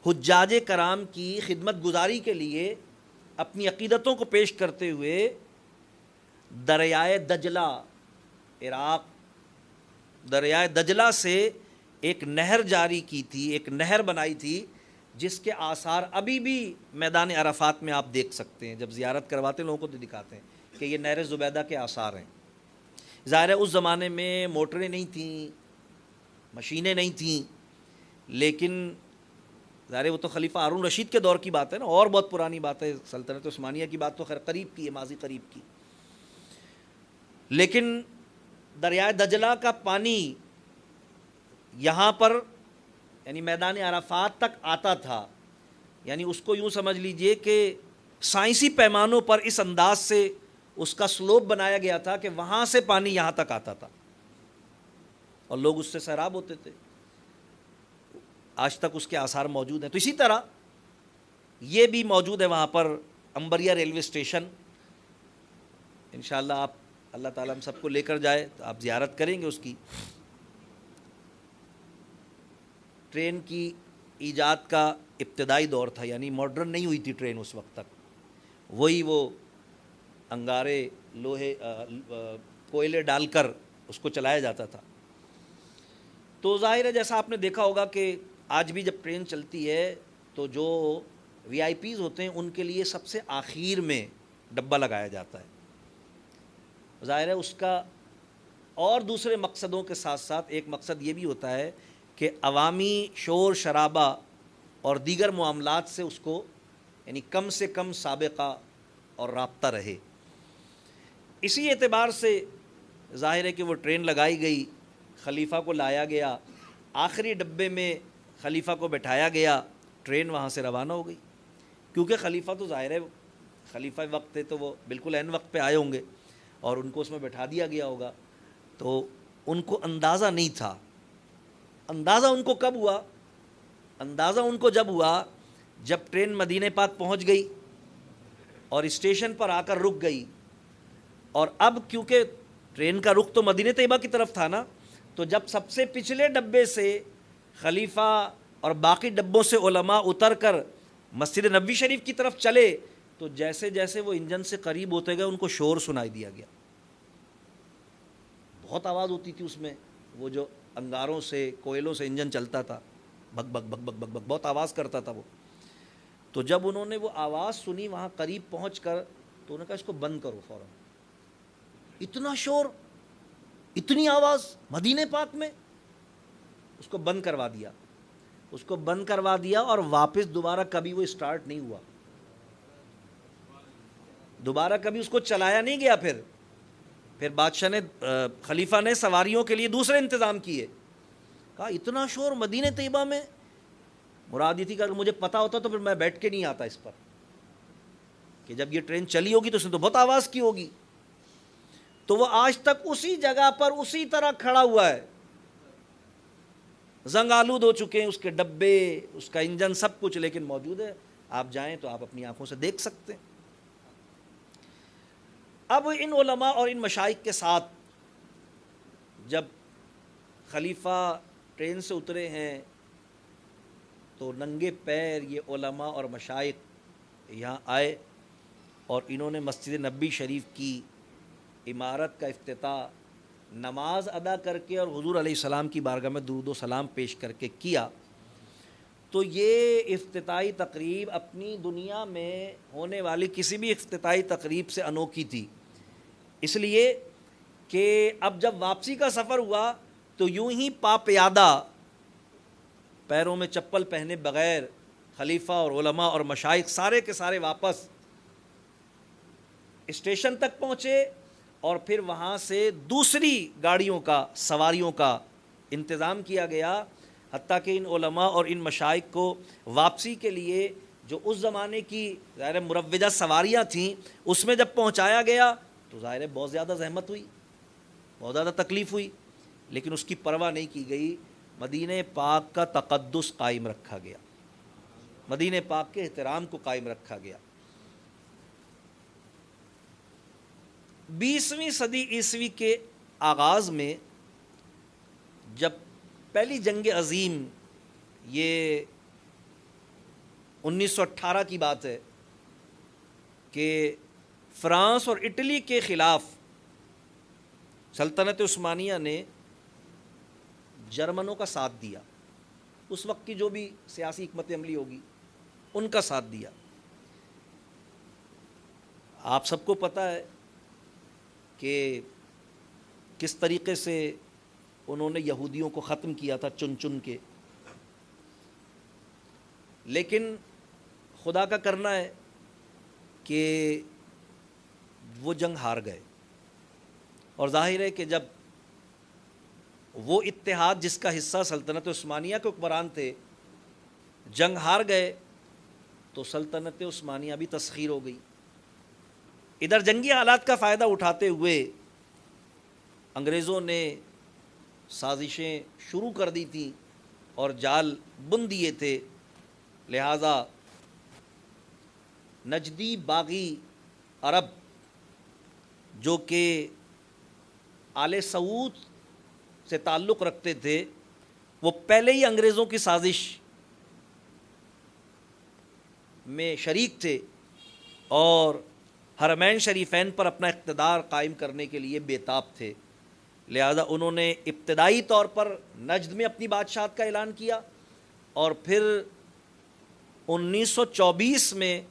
حجاج کرام کی خدمت گزاری کے لیے اپنی عقیدتوں کو پیش کرتے ہوئے دریائے دجلہ، عراق، دریائے دجلہ سے ایک نہر جاری کی تھی، ایک نہر بنائی تھی جس کے آثار ابھی بھی میدان عرفات میں آپ دیکھ سکتے ہیں. جب زیارت کرواتے ہیں لوگوں کو تو دکھاتے ہیں کہ یہ نہر زبیدہ کے آثار ہیں. ظاہر ہے اس زمانے میں موٹریں نہیں تھیں، مشینیں نہیں تھیں، لیکن ظاہر ہے وہ تو خلیفہ ہارون رشید کے دور کی بات ہے نا، اور بہت پرانی بات ہے. سلطنت عثمانیہ کی بات تو خیر قریب کی ہے، ماضی قریب کی. لیکن دریائے دجلہ کا پانی یہاں پر یعنی میدان عرفات تک آتا تھا. یعنی اس کو یوں سمجھ لیجئے کہ سائنسی پیمانوں پر اس انداز سے اس کا سلوپ بنایا گیا تھا کہ وہاں سے پانی یہاں تک آتا تھا اور لوگ اس سے سیراب ہوتے تھے. آج تک اس کے آثار موجود ہیں. تو اسی طرح یہ بھی موجود ہے وہاں پر عنبریہ ریلوے اسٹیشن. انشاءاللہ آپ اللہ تعالیٰ ہم سب کو لے کر جائے تو آپ زیارت کریں گے اس کی. ٹرین کی ایجاد کا ابتدائی دور تھا، یعنی ماڈرن نہیں ہوئی تھی ٹرین اس وقت تک. وہی وہ انگارے، لوہے، کوئلے ڈال کر اس کو چلایا جاتا تھا. تو ظاہر ہے جیسا آپ نے دیکھا ہوگا کہ آج بھی جب ٹرین چلتی ہے تو جو وی آئی پیز ہوتے ہیں ان کے لیے سب سے آخر میں ڈبہ لگایا جاتا ہے. ظاہر ہے اس کا اور دوسرے مقصدوں کے ساتھ ساتھ ایک مقصد یہ بھی ہوتا ہے کہ عوامی شور شرابہ اور دیگر معاملات سے اس کو یعنی کم سے کم سابقہ اور رابطہ رہے. اسی اعتبار سے ظاہر ہے کہ وہ ٹرین لگائی گئی، خلیفہ کو لایا گیا، آخری ڈبے میں خلیفہ کو بٹھایا گیا، ٹرین وہاں سے روانہ ہو گئی. کیونکہ خلیفہ تو ظاہر ہے خلیفہ وقت تھے تو وہ بالکل عین وقت پہ آئے ہوں گے اور ان کو اس میں بٹھا دیا گیا ہوگا. تو ان کو اندازہ نہیں تھا. اندازہ ان کو کب ہوا؟ اندازہ ان کو جب ہوا جب ٹرین مدینہ پاک پہنچ گئی اور اسٹیشن پر آ کر رک گئی. اور اب کیونکہ ٹرین کا رخ تو مدینہ طیبہ کی طرف تھا نا، تو جب سب سے پچھلے ڈبے سے خلیفہ اور باقی ڈبوں سے علماء اتر کر مسجد نبوی شریف کی طرف چلے تو جیسے جیسے وہ انجن سے قریب ہوتے گئے ان کو شور سنائی دیا گیا. بہت آواز ہوتی تھی اس میں، وہ جو انگاروں سے، کوئلوں سے انجن چلتا تھا، بھگ بھگ بھگ بھگ بھگ بھگ بہت آواز کرتا تھا وہ. تو جب انہوں نے وہ آواز سنی وہاں قریب پہنچ کر تو انہوں نے کہا اس کو بند کرو فوراً. اتنا شور، اتنی آواز مدینہ پاک میں، اس کو بند کروا دیا. اس کو بند کروا دیا اور واپس دوبارہ کبھی وہ اسٹارٹ نہیں ہوا، دوبارہ کبھی اس کو چلایا نہیں گیا. پھر بادشاہ نے، خلیفہ نے سواریوں کے لیے دوسرے انتظام کیے. کہا اتنا شور مدینہ طیبہ میں، مراد یہ تھی کہ اگر مجھے پتا ہوتا تو پھر میں بیٹھ کے نہیں آتا اس پر، کہ جب یہ ٹرین چلی ہوگی تو اس نے تو بہت آواز کی ہوگی. تو وہ آج تک اسی جگہ پر اسی طرح کھڑا ہوا ہے. زنگ آلود ہو چکے ہیں اس کے ڈبے، اس کا انجن، سب کچھ، لیکن موجود ہے. آپ جائیں تو آپ اپنی آنکھوں سے دیکھ سکتے ہیں۔ اب ان علماء اور ان مشائخ کے ساتھ جب خلیفہ ٹرین سے اترے ہیں تو ننگے پیر یہ علماء اور مشائخ یہاں آئے اور انہوں نے مسجد نبوی شریف کی عمارت کا افتتاح نماز ادا کر کے اور حضور علیہ السلام کی بارگاہ میں درود و سلام پیش کر کے کیا۔ تو یہ افتتاحی تقریب اپنی دنیا میں ہونے والی کسی بھی افتتاحی تقریب سے انوکھی تھی، اس لیے کہ اب جب واپسی کا سفر ہوا تو یوں ہی پا پیادہ پیروں میں چپل پہنے بغیر خلیفہ اور علماء اور مشائخ سارے کے سارے واپس اسٹیشن تک پہنچے، اور پھر وہاں سے دوسری گاڑیوں کا سواریوں کا انتظام کیا گیا، حتیٰ کہ ان علماء اور ان مشائخ کو واپسی کے لیے جو اس زمانے کی ظاہر مروجہ سواریاں تھیں اس میں جب پہنچایا گیا تو ظاہر بہت زیادہ زحمت ہوئی، بہت زیادہ تکلیف ہوئی، لیکن اس کی پرواہ نہیں کی گئی۔ مدینہ پاک کا تقدس قائم رکھا گیا، مدینہ پاک کے احترام کو قائم رکھا گیا۔ 20ویں صدی عیسوی کے آغاز میں جب پہلی جنگ عظیم، یہ 1918 کی بات ہے کہ فرانس اور اٹلی کے خلاف سلطنت عثمانیہ نے جرمنوں کا ساتھ دیا، اس وقت کی جو بھی سیاسی حکمت عملی ہوگی ان کا ساتھ دیا۔ آپ سب کو پتہ ہے کہ کس طریقے سے انہوں نے یہودیوں کو ختم کیا تھا چن چن کے، لیکن خدا کا کرنا ہے کہ وہ جنگ ہار گئے، اور ظاہر ہے کہ جب وہ اتحاد جس کا حصہ سلطنت عثمانیہ کے حکمران تھے جنگ ہار گئے تو سلطنت عثمانیہ بھی تسخیر ہو گئی۔ ادھر جنگی حالات کا فائدہ اٹھاتے ہوئے انگریزوں نے سازشیں شروع کر دی تھیں اور جال بن دیے تھے، لہذا نجدی باغی عرب جو کہ آل سعود سے تعلق رکھتے تھے وہ پہلے ہی انگریزوں کی سازش میں شریک تھے اور حرمین شریفین پر اپنا اقتدار قائم کرنے کے لیے بے تاب تھے، لہذا انہوں نے ابتدائی طور پر نجد میں اپنی بادشاہت کا اعلان کیا، اور پھر 1924 میں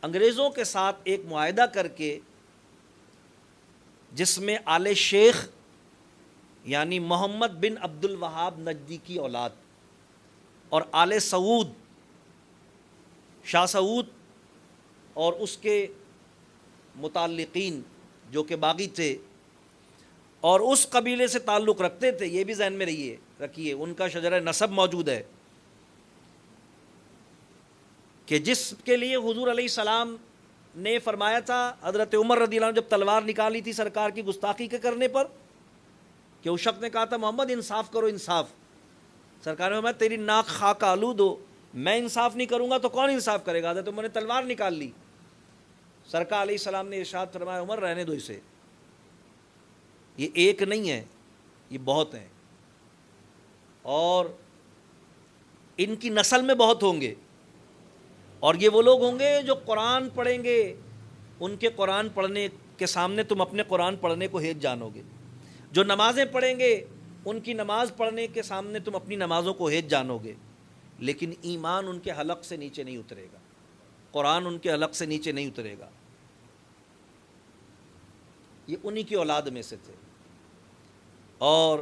انگریزوں کے ساتھ ایک معاہدہ کر کے جس میں آل شیخ یعنی محمد بن عبد الوہاب نجدی کی اولاد اور آل سعود شاہ سعود اور اس کے متعلقین جو کہ باغی تھے اور اس قبیلے سے تعلق رکھتے تھے، یہ بھی ذہن میں رکھیے ان کا شجرہ نسب موجود ہے کہ جس کے لیے حضور علیہ السلام نے فرمایا تھا، حضرت عمر رضی اللہ عنہ جب تلوار نکالی تھی سرکار کی گستاخی کے کرنے پر کہ اس شخص نے کہا تھا محمد انصاف کرو انصاف، سرکار نے فرمایا تیری ناک خاک آلود ہو، میں انصاف نہیں کروں گا تو کون انصاف کرے گا؟ حضرت عمر نے تلوار نکال لی، سرکار علیہ السلام نے ارشاد فرمایا عمر رہنے دو اسے، یہ ایک نہیں ہے یہ بہت ہیں، اور ان کی نسل میں بہت ہوں گے، اور یہ وہ لوگ ہوں گے جو قرآن پڑھیں گے، ان کے قرآن پڑھنے کے سامنے تم اپنے قرآن پڑھنے کو ہیج جانو گے، جو نمازیں پڑھیں گے ان کی نماز پڑھنے کے سامنے تم اپنی نمازوں کو ہیج جانو گے، لیکن ایمان ان کے حلق سے نیچے نہیں اترے گا، قرآن ان کے حلق سے نیچے نہیں اترے گا۔ یہ انہی کی اولاد میں سے تھے، اور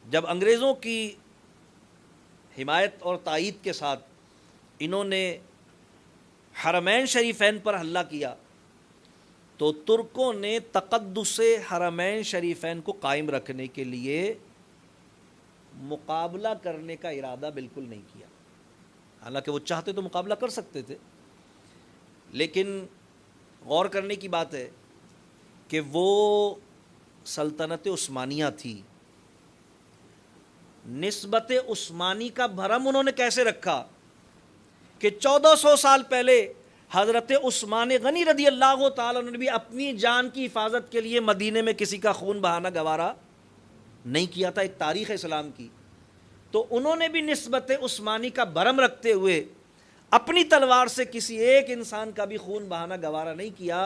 جب انگریزوں کی حمایت اور تائید کے ساتھ انہوں نے حرمین شریفین پر حملہ کیا تو ترکوں نے تقدس حرمین شریفین کو قائم رکھنے کے لیے مقابلہ کرنے کا ارادہ بالکل نہیں کیا، حالانکہ وہ چاہتے تو مقابلہ کر سکتے تھے، لیکن غور کرنے کی بات ہے کہ وہ سلطنت عثمانیہ تھی، نسبت عثمانی کا بھرم انہوں نے کیسے رکھا کہ 1400 سال پہلے حضرت عثمان غنی رضی اللہ تعالیٰ عنہ نے بھی اپنی جان کی حفاظت کے لیے مدینے میں کسی کا خون بہانا گوارا نہیں کیا تھا، ایک تاریخ اسلام کی. تو انہوں نے بھی نسبت عثمانی کا بھرم رکھتے ہوئے اپنی تلوار سے کسی ایک انسان کا بھی خون بہانا گوارا نہیں کیا،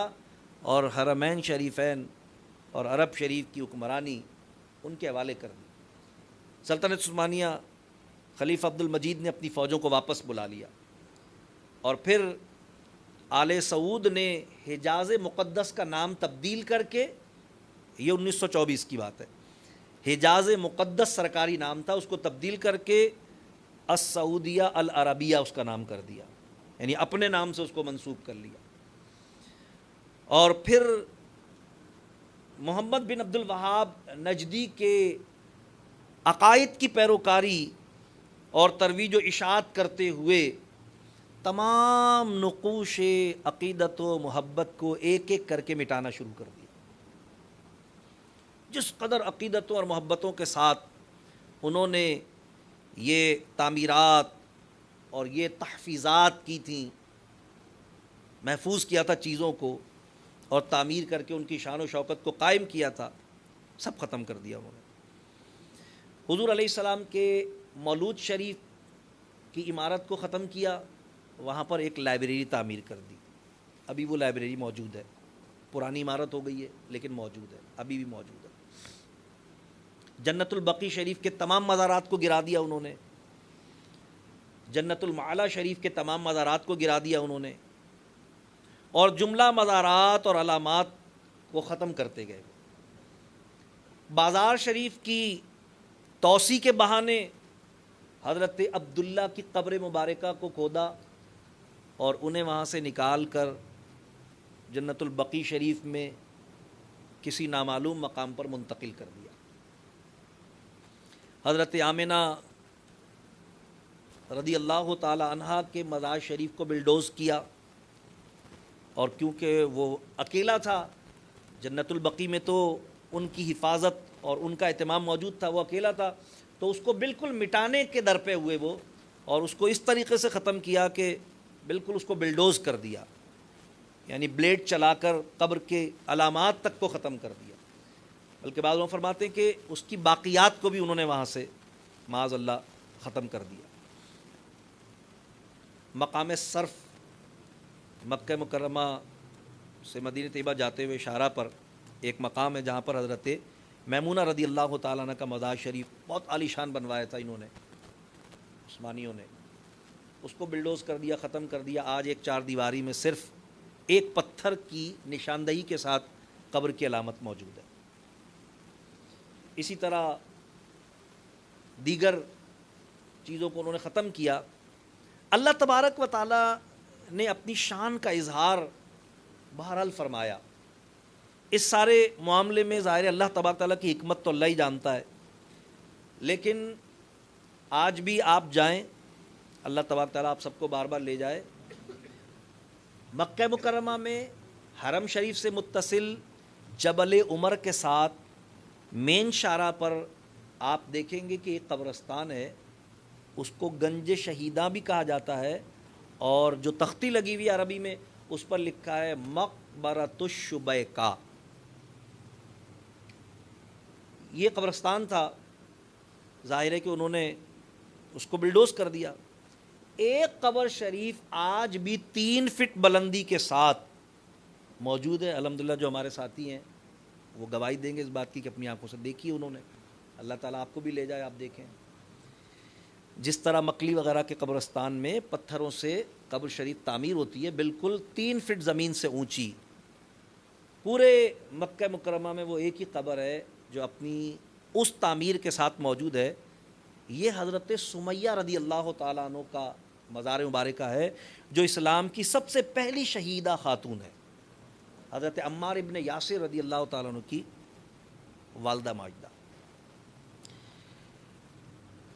اور حرمین شریفین اور عرب شریف کی حکمرانی ان کے حوالے کر دی. سلطنت عثمانیہ خلیفہ عبد المجید نے اپنی فوجوں کو واپس بلا لیا، اور پھر آل سعود نے حجاز مقدس کا نام تبدیل کر کے، یہ 1924 کی بات ہے، حجاز مقدس سرکاری نام تھا، اس کو تبدیل کر کے السعودیہ العربیہ اس کا نام کر دیا، یعنی اپنے نام سے اس کو منسوب کر لیا. اور پھر محمد بن عبد الوہاب نجدی کے عقائد کی پیروکاری اور ترویج و اشاعت کرتے ہوئے تمام نقوش عقیدت و محبت کو ایک ایک کر کے مٹانا شروع کر دیا. جس قدر عقیدتوں اور محبتوں کے ساتھ انہوں نے یہ تعمیرات اور یہ تحفیظات کی تھیں، محفوظ کیا تھا چیزوں کو، اور تعمیر کر کے ان کی شان و شوکت کو قائم کیا تھا، سب ختم کر دیا انہوں نے. حضور علیہ السلام کے مولود شریف کی عمارت کو ختم کیا، وہاں پر ایک لائبریری تعمیر کر دی. ابھی وہ لائبریری موجود ہے، پرانی عمارت ہو گئی ہے لیکن موجود ہے، ابھی بھی موجود ہے. جنت البقیع شریف کے تمام مزارات کو گرا دیا انہوں نے، جنت المعلا شریف کے تمام مزارات کو گرا دیا انہوں نے، اور جملہ مزارات اور علامات کو ختم کرتے گئے. بازار شریف کی توسیع کے بہانے حضرت عبداللہ کی قبر مبارکہ کو کھودا اور انہیں وہاں سے نکال کر جنت البقیع شریف میں کسی نامعلوم مقام پر منتقل کر دیا. حضرت آمنہ رضی اللہ تعالی عنہا کے مزار شریف کو بلڈوز کیا، اور کیونکہ وہ اکیلا تھا، جنت البقیع میں تو ان کی حفاظت اور ان کا اہتمام موجود تھا، وہ اکیلا تھا، تو اس کو بالکل مٹانے کے در پہ ہوئے وہ، اور اس کو اس طریقے سے ختم کیا کہ بالکل اس کو بلڈوز کر دیا، یعنی بلیڈ چلا کر قبر کے علامات تک کو ختم کر دیا. بلکہ بعض لوگ فرماتے ہیں کہ اس کی باقیات کو بھی انہوں نے وہاں سے معاذ اللہ ختم کر دیا. مقام صرف مکہ مکرمہ سے مدینہ طیبہ جاتے ہوئے شاہراہ پر ایک مقام ہے جہاں پر حضرت میمونہ رضی اللہ تعالیٰ عنہ کا مزار شریف بہت عالی شان بنوایا تھا انہوں نے، عثمانیوں نے. اس کو بلڈوز کر دیا، ختم کر دیا. آج ایک چار دیواری میں صرف ایک پتھر کی نشاندہی کے ساتھ قبر کی علامت موجود ہے. اسی طرح دیگر چیزوں کو انہوں نے ختم کیا. اللہ تبارک و تعالیٰ نے اپنی شان کا اظہار بہرحال فرمایا. اس سارے معاملے میں ظاہر اللہ تبارک تعالیٰ کی حکمت تو اللہ ہی جانتا ہے، لیکن آج بھی آپ جائیں، اللہ تبارک تعالیٰ آپ سب کو بار بار لے جائے، مکہ مکرمہ میں حرم شریف سے متصل جبل عمر کے ساتھ مین شاہراہ پر آپ دیکھیں گے کہ ایک قبرستان ہے، اس کو گنج شہیداں بھی کہا جاتا ہے، اور جو تختی لگی ہوئی عربی میں اس پر لکھا ہے مقبرۃ الشبیکہ. یہ قبرستان تھا، ظاہر ہے کہ انہوں نے اس کو بلڈوز کر دیا. ایک قبر شریف آج بھی 3 فٹ بلندی کے ساتھ موجود ہے. الحمدللہ جو ہمارے ساتھی ہیں وہ گواہی دیں گے اس بات کی کہ اپنی آنکھوں سے دیکھی انہوں نے. اللہ تعالیٰ آپ کو بھی لے جائے، آپ دیکھیں. جس طرح مکلی وغیرہ کے قبرستان میں پتھروں سے قبر شریف تعمیر ہوتی ہے، بالکل 3 فٹ زمین سے اونچی، پورے مکہ مکرمہ میں وہ ایک ہی قبر ہے جو اپنی اس تعمیر کے ساتھ موجود ہے. یہ حضرت سمیہ رضی اللہ تعالیٰ عنہ کا مزار مبارکہ ہے، جو اسلام کی سب سے پہلی شہیدہ خاتون ہے، حضرت عمار ابن یاسر رضی اللہ تعالیٰ عنہ کی والدہ ماجدہ.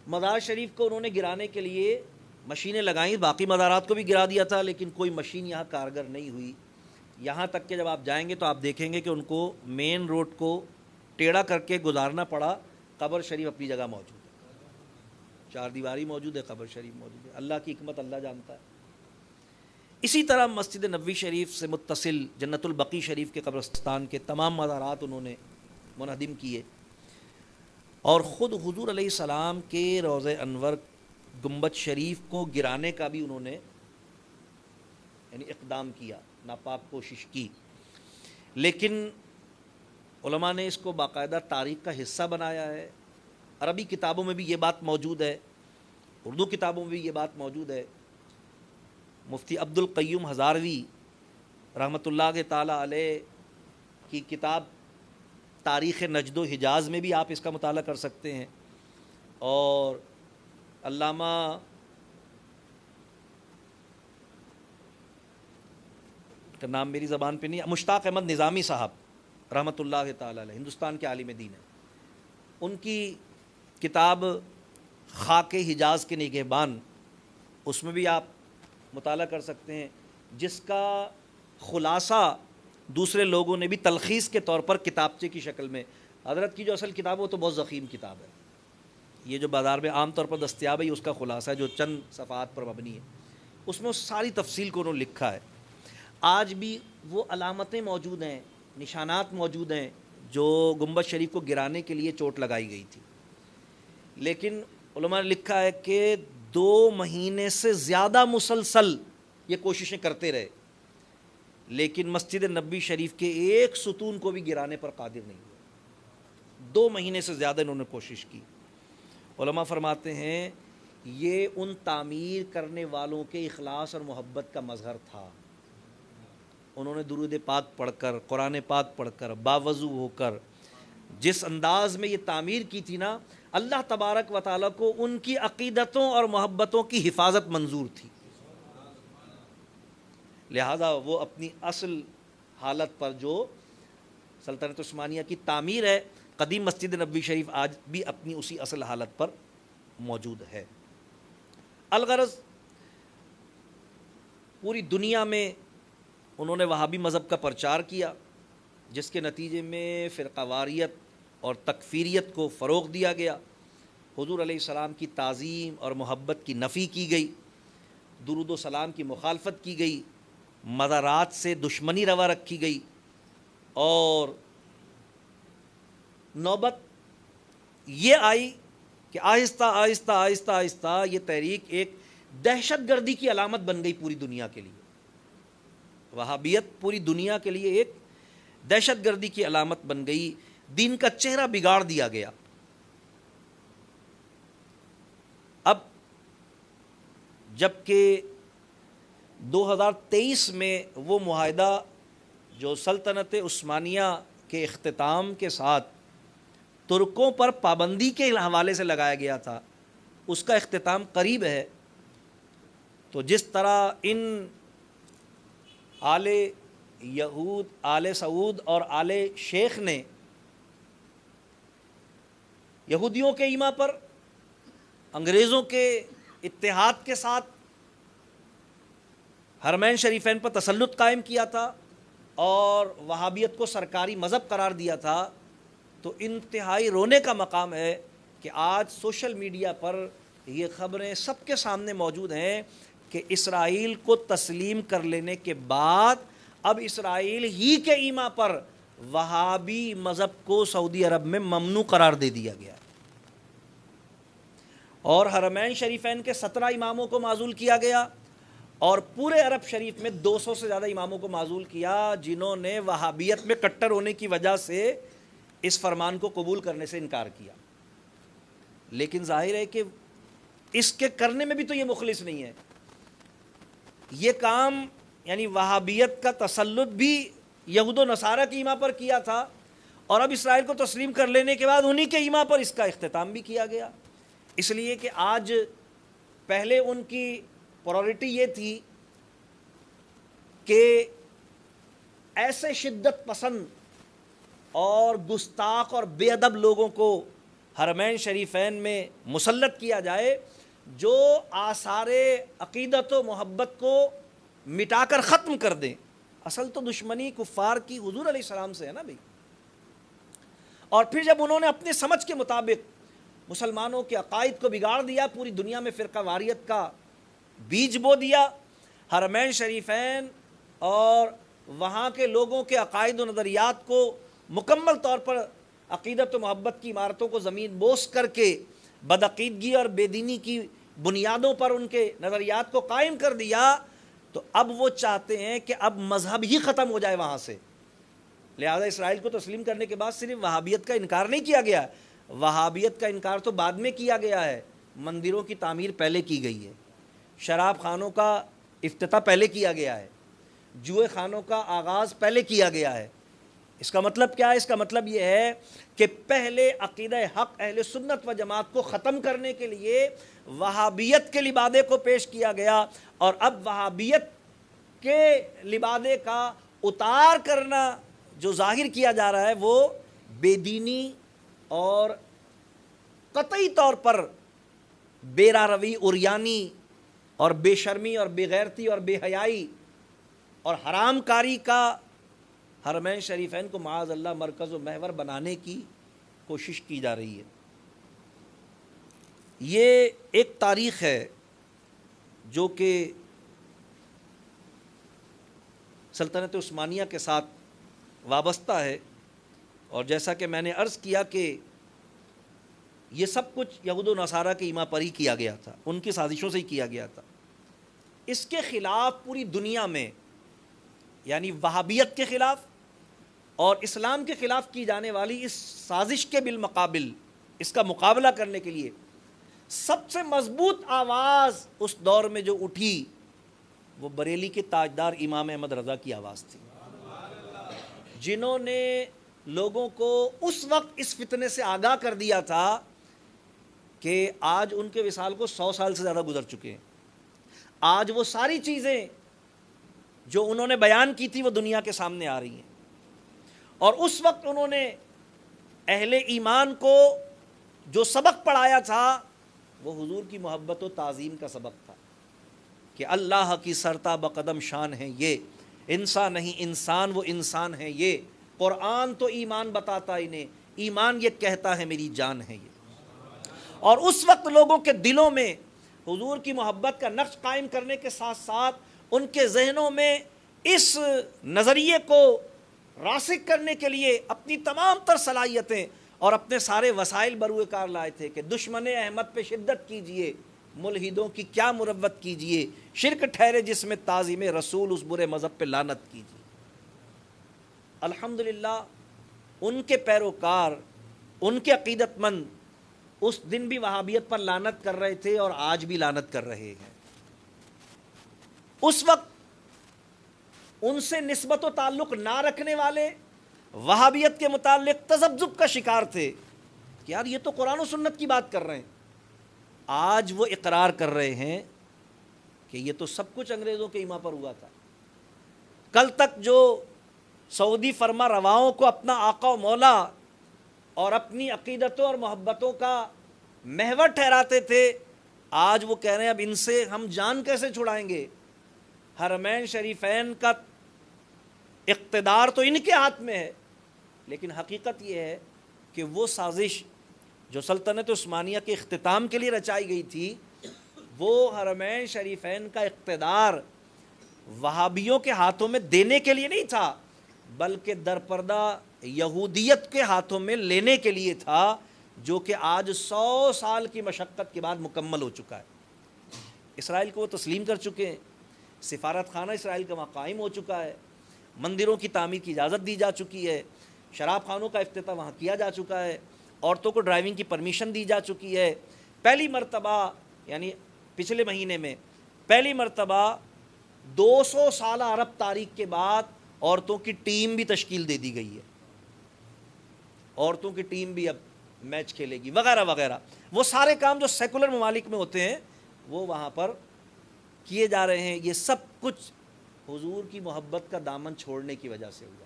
مزار شریف کو انہوں نے گرانے کے لیے مشینیں لگائیں، باقی مزارات کو بھی گرا دیا تھا، لیکن کوئی مشین یہاں کارگر نہیں ہوئی. یہاں تک کہ جب آپ جائیں گے تو آپ دیکھیں گے کہ ان کو مین روڈ کو ٹیڑھا کر کے گزارنا پڑا. قبر شریف اپنی جگہ موجود ہے، 4 دیواری موجود ہے، قبر شریف موجود ہے. اللہ کی حکمت اللہ جانتا ہے. اسی طرح مسجد نبوی شریف سے متصل جنت البقیع شریف کے قبرستان کے تمام مزارات انہوں نے منہدم کیے، اور خود حضور علیہ السلام کے روضہ انور گنبد شریف کو گرانے کا بھی انہوں نے یعنی اقدام کیا، ناپاک کوشش کی، لیکن علماء نے اس کو باقاعدہ تاریخ کا حصہ بنایا ہے۔ عربی کتابوں میں بھی یہ بات موجود ہے، اردو کتابوں میں بھی یہ بات موجود ہے۔ مفتی عبد القیوم ہزاروی رحمۃ اللہ تعالی علیہ کی کتاب تاریخ نجد و حجاز میں بھی آپ اس کا مطالعہ کر سکتے ہیں، اور علامہ کا نام میری زبان پہ نہیں، مشتاق احمد نظامی صاحب رحمۃ اللہ تعالی علیہ ہندوستان کے عالم دین ہیں، ان کی کتاب خاک حجاز کے نگہبان، اس میں بھی آپ مطالعہ کر سکتے ہیں، جس کا خلاصہ دوسرے لوگوں نے بھی تلخیص کے طور پر کتابچے کی شکل میں، حضرت کی جو اصل کتاب ہے وہ تو بہت ضخیم کتاب ہے، یہ جو بازار میں عام طور پر دستیاب ہے یہ اس کا خلاصہ ہے جو چند صفحات پر مبنی ہے، اس میں ساری تفصیل کو انہوں نے لکھا ہے۔ آج بھی وہ علامتیں موجود ہیں، نشانات موجود ہیں جو گنبد شریف کو گرانے کے لیے چوٹ لگائی گئی تھی، لیکن علماء نے لکھا ہے کہ 2 مہینے سے زیادہ مسلسل یہ کوششیں کرتے رہے، لیکن مسجد نبوی شریف کے ایک ستون کو بھی گرانے پر قادر نہیں ہوئے۔ 2 مہینے سے زیادہ انہوں نے کوشش کی۔ علماء فرماتے ہیں یہ ان تعمیر کرنے والوں کے اخلاص اور محبت کا مظہر تھا۔ انہوں نے درود پاک پڑھ کر، قرآن پاک پڑھ کر، باوضو ہو کر جس انداز میں یہ تعمیر کی تھی نا، اللہ تبارک و تعالیٰ کو ان کی عقیدتوں اور محبتوں کی حفاظت منظور تھی، لہذا وہ اپنی اصل حالت پر جو سلطنت عثمانیہ کی تعمیر ہے، قدیم مسجد نبوی شریف آج بھی اپنی اسی اصل حالت پر موجود ہے۔ الغرض پوری دنیا میں انہوں نے وہابی مذہب کا پرچار کیا، جس کے نتیجے میں فرقہ واریت اور تکفیریت کو فروغ دیا گیا، حضور علیہ السلام کی تعظیم اور محبت کی نفی کی گئی، درود و سلام کی مخالفت کی گئی، مزارات سے دشمنی روا رکھی گئی، اور نوبت یہ آئی کہ آہستہ آہستہ آہستہ آہستہ یہ تحریک ایک دہشت گردی کی علامت بن گئی پوری دنیا کے لیے۔ وہابیت پوری دنیا کے لیے ایک دہشت گردی کی علامت بن گئی، دین کا چہرہ بگاڑ دیا گیا۔ اب جبکہ 2023 میں وہ معاہدہ جو سلطنت عثمانیہ کے اختتام کے ساتھ ترکوں پر پابندی کے حوالے سے لگایا گیا تھا، اس کا اختتام قریب ہے، تو جس طرح ان آل یہود، آل سعود اور آل شیخ نے یہودیوں کے ایما پر، انگریزوں کے اتحاد کے ساتھ حرمین شریفین پر تسلط قائم کیا تھا اور وہابیت کو سرکاری مذہب قرار دیا تھا، تو انتہائی رونے کا مقام ہے کہ آج سوشل میڈیا پر یہ خبریں سب کے سامنے موجود ہیں کہ اسرائیل کو تسلیم کر لینے کے بعد اب اسرائیل ہی کے ایما پر وہابی مذہب کو سعودی عرب میں ممنوع قرار دے دیا گیا، اور حرمین شریفین کے 17 اماموں کو معزول کیا گیا، اور پورے عرب شریف میں 200 سے زیادہ اماموں کو معزول کیا جنہوں نے وہابیت میں کٹر ہونے کی وجہ سے اس فرمان کو قبول کرنے سے انکار کیا۔ لیکن ظاہر ہے کہ اس کے کرنے میں بھی تو یہ مخلص نہیں ہے، یہ کام یعنی وہابیت کا تسلط بھی یہود و نصارہ کی ایما پر کیا تھا، اور اب اسرائیل کو تسلیم کر لینے کے بعد انہی کے ایما پر اس کا اختتام بھی کیا گیا۔ اس لیے کہ آج پہلے ان کی پرائورٹی یہ تھی کہ ایسے شدت پسند اور گستاخ اور بے ادب لوگوں کو حرمین شریفین میں مسلط کیا جائے جو آثار عقیدت و محبت کو مٹا کر ختم کر دیں۔ اصل تو دشمنی کفار کی حضور علیہ السلام سے ہے نا بھائی، اور پھر جب انہوں نے اپنے سمجھ کے مطابق مسلمانوں کے عقائد کو بگاڑ دیا، پوری دنیا میں فرقہ واریت کا بیج بو دیا، حرمین شریفین اور وہاں کے لوگوں کے عقائد و نظریات کو مکمل طور پر عقیدت و محبت کی عمارتوں کو زمین بوس کر کے بدعقیدگی اور بے دینی کی بنیادوں پر ان کے نظریات کو قائم کر دیا، تو اب وہ چاہتے ہیں کہ اب مذہب ہی ختم ہو جائے وہاں سے۔ لہذا اسرائیل کو تسلیم کرنے کے بعد صرف وہابیت کا انکار نہیں کیا گیا، وہابیت کا انکار تو بعد میں کیا گیا ہے، مندروں کی تعمیر پہلے کی گئی ہے، شراب خانوں کا افتتاح پہلے کیا گیا ہے، جوئے خانوں کا آغاز پہلے کیا گیا ہے۔ اس کا مطلب کیا ہے؟ اس کا مطلب یہ ہے کہ پہلے عقیدہ حق اہل سنت و جماعت کو ختم کرنے کے لیے وہابیت کے لبادے کو پیش کیا گیا، اور اب وہابیت کے لبادے کا اتار کرنا جو ظاہر کیا جا رہا ہے وہ بے دینی اور قطعی طور پر بے راروی، عریانی اور بے شرمی اور بے غیرتی اور بے حیائی اور حرام کاری کا حرمین شریفین کو معاذ اللہ مرکز و محور بنانے کی کوشش کی جا رہی ہے۔ یہ ایک تاریخ ہے جو کہ سلطنت عثمانیہ کے ساتھ وابستہ ہے، اور جیسا کہ میں نے عرض کیا کہ یہ سب کچھ یہود و نصارہ کے ایما پر ہی کیا گیا تھا، ان کی سازشوں سے ہی کیا گیا تھا۔ اس کے خلاف پوری دنیا میں، یعنی وہابیت کے خلاف اور اسلام کے خلاف کی جانے والی اس سازش کے بالمقابل، اس کا مقابلہ کرنے کے لیے سب سے مضبوط آواز اس دور میں جو اٹھی وہ بریلی کے تاجدار امام احمد رضا کی آواز تھی، جنہوں نے لوگوں کو اس وقت اس فتنے سے آگاہ کر دیا تھا کہ آج ان کے وصال کو 100 سال سے زیادہ گزر چکے ہیں، آج وہ ساری چیزیں جو انہوں نے بیان کی تھی وہ دنیا کے سامنے آ رہی ہیں، اور اس وقت انہوں نے اہل ایمان کو جو سبق پڑھایا تھا وہ حضور کی محبت و تعظیم کا سبق تھا کہ اللہ کی سرتا بقدم شان ہے یہ، انسان نہیں انسان وہ انسان ہے یہ، قرآن تو ایمان بتاتا انہیں، ایمان یہ کہتا ہے میری جان ہے یہ۔ اور اس وقت لوگوں کے دلوں میں حضور کی محبت کا نقش قائم کرنے کے ساتھ ساتھ ان کے ذہنوں میں اس نظریے کو راسخ کرنے کے لیے اپنی تمام تر صلاحیتیں اور اپنے سارے وسائل بروئے کار لائے تھے کہ دشمن احمد پہ شدت کیجئے، ملحدوں کی کیا مروت کیجئے، شرک ٹھہرے جس میں تعظیم رسول، اس برے مذہب پہ لعنت کیجئے۔ الحمدللہ ان کے پیروکار، ان کے عقیدت مند اس دن بھی وہابیت پر لعنت کر رہے تھے اور آج بھی لعنت کر رہے ہیں۔ اس وقت ان سے نسبت و تعلق نہ رکھنے والے وہابیت کے متعلق تذبذب کا شکار تھے کہ یار یہ تو قرآن و سنت کی بات کر رہے ہیں، آج وہ اقرار کر رہے ہیں کہ یہ تو سب کچھ انگریزوں کے ایما پر ہوا تھا۔ کل تک جو سعودی فرما رواؤں کو اپنا آقا و مولا اور اپنی عقیدتوں اور محبتوں کا محور ٹھہراتے تھے، آج وہ کہہ رہے ہیں اب ان سے ہم جان کیسے چھڑائیں گے، حرمین شریفین کا اقتدار تو ان کے ہاتھ میں ہے۔ لیکن حقیقت یہ ہے کہ وہ سازش جو سلطنت عثمانیہ کے اختتام کے لیے رچائی گئی تھی، وہ حرمین شریفین کا اقتدار وہابیوں کے ہاتھوں میں دینے کے لیے نہیں تھا، بلکہ درپردہ یہودیت کے ہاتھوں میں لینے کے لیے تھا، جو کہ آج 100 سال کی مشقت کے بعد مکمل ہو چکا ہے۔ اسرائیل کو وہ تسلیم کر چکے ہیں، سفارت خانہ اسرائیل کا وہاں قائم ہو چکا ہے، مندروں کی تعمیر کی اجازت دی جا چکی ہے، شراب خانوں کا افتتاح وہاں کیا جا چکا ہے، عورتوں کو ڈرائیونگ کی پرمیشن دی جا چکی ہے۔ پہلی مرتبہ یعنی پچھلے مہینے میں پہلی مرتبہ 200 سالہ عرب تاریخ کے بعد عورتوں کی ٹیم بھی تشکیل دے دی گئی ہے، عورتوں کی ٹیم بھی اب میچ کھیلے گی وغیرہ وغیرہ۔ وہ سارے کام جو سیکولر ممالک میں ہوتے ہیں وہ وہاں پر کیے جا رہے ہیں۔ یہ سب کچھ حضور کی محبت کا دامن چھوڑنے کی وجہ سے ہوا،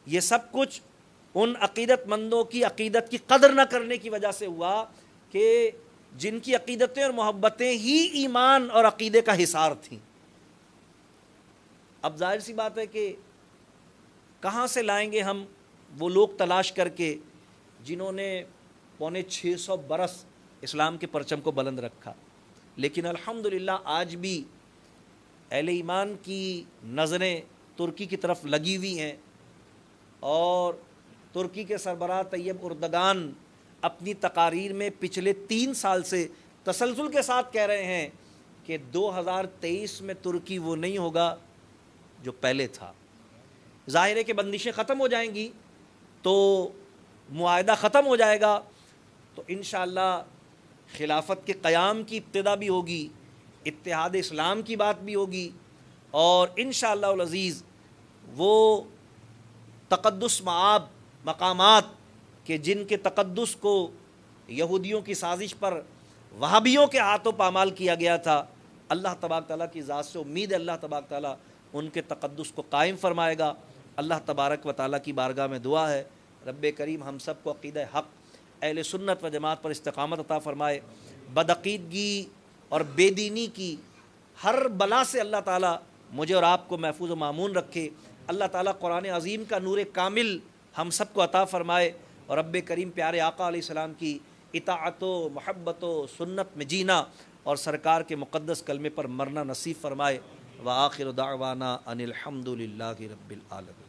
یہ سب کچھ ان عقیدت مندوں کی عقیدت کی قدر نہ کرنے کی وجہ سے ہوا کہ جن کی عقیدتیں اور محبتیں ہی ایمان اور عقیدے کا حصار تھیں۔ اب ظاہر سی بات ہے کہ کہاں سے لائیں گے ہم وہ لوگ تلاش کر کے جنہوں نے 650 برس اسلام کے پرچم کو بلند رکھا۔ لیکن الحمدللہ آج بھی اہل ایمان کی نظریں ترکی کی طرف لگی ہوئی ہیں، اور ترکی کے سربراہ طیب اردگان اپنی تقاریر میں پچھلے 3 سال سے تسلسل کے ساتھ کہہ رہے ہیں کہ 2023 میں ترکی وہ نہیں ہوگا جو پہلے تھا۔ ظاہر ہے کہ بندشیں ختم ہو جائیں گی تو معاہدہ ختم ہو جائے گا، تو انشاءاللہ خلافت کے قیام کی ابتدا بھی ہوگی، اتحاد اسلام کی بات بھی ہوگی، اور انشاءاللہ العزیز وہ تقدس معاب مقامات کہ جن کے تقدس کو یہودیوں کی سازش پر وہابیوں کے ہاتھوں پامال کیا گیا تھا، اللہ تبارک تعالیٰ کی ذات سے امید ہے اللہ تبارک تعالیٰ ان کے تقدس کو قائم فرمائے گا۔ اللہ تبارک و تعالیٰ کی بارگاہ میں دعا ہے رب کریم ہم سب کو عقیدہ حق اہل سنت و جماعت پر استقامت عطا فرمائے، بدعقیدگی اور بے دینی کی ہر بلا سے اللہ تعالیٰ مجھے اور آپ کو محفوظ و مامون رکھے۔ اللہ تعالیٰ قرآن عظیم کا نور کامل ہم سب کو عطا فرمائے، اور رب کریم پیارے آقا علیہ السلام کی اطاعت و محبت و سنت میں جینا اور سرکار کے مقدس کلمے پر مرنا نصیب فرمائے۔ وآخر دعوانا ان الحمد للہ رب العالمین۔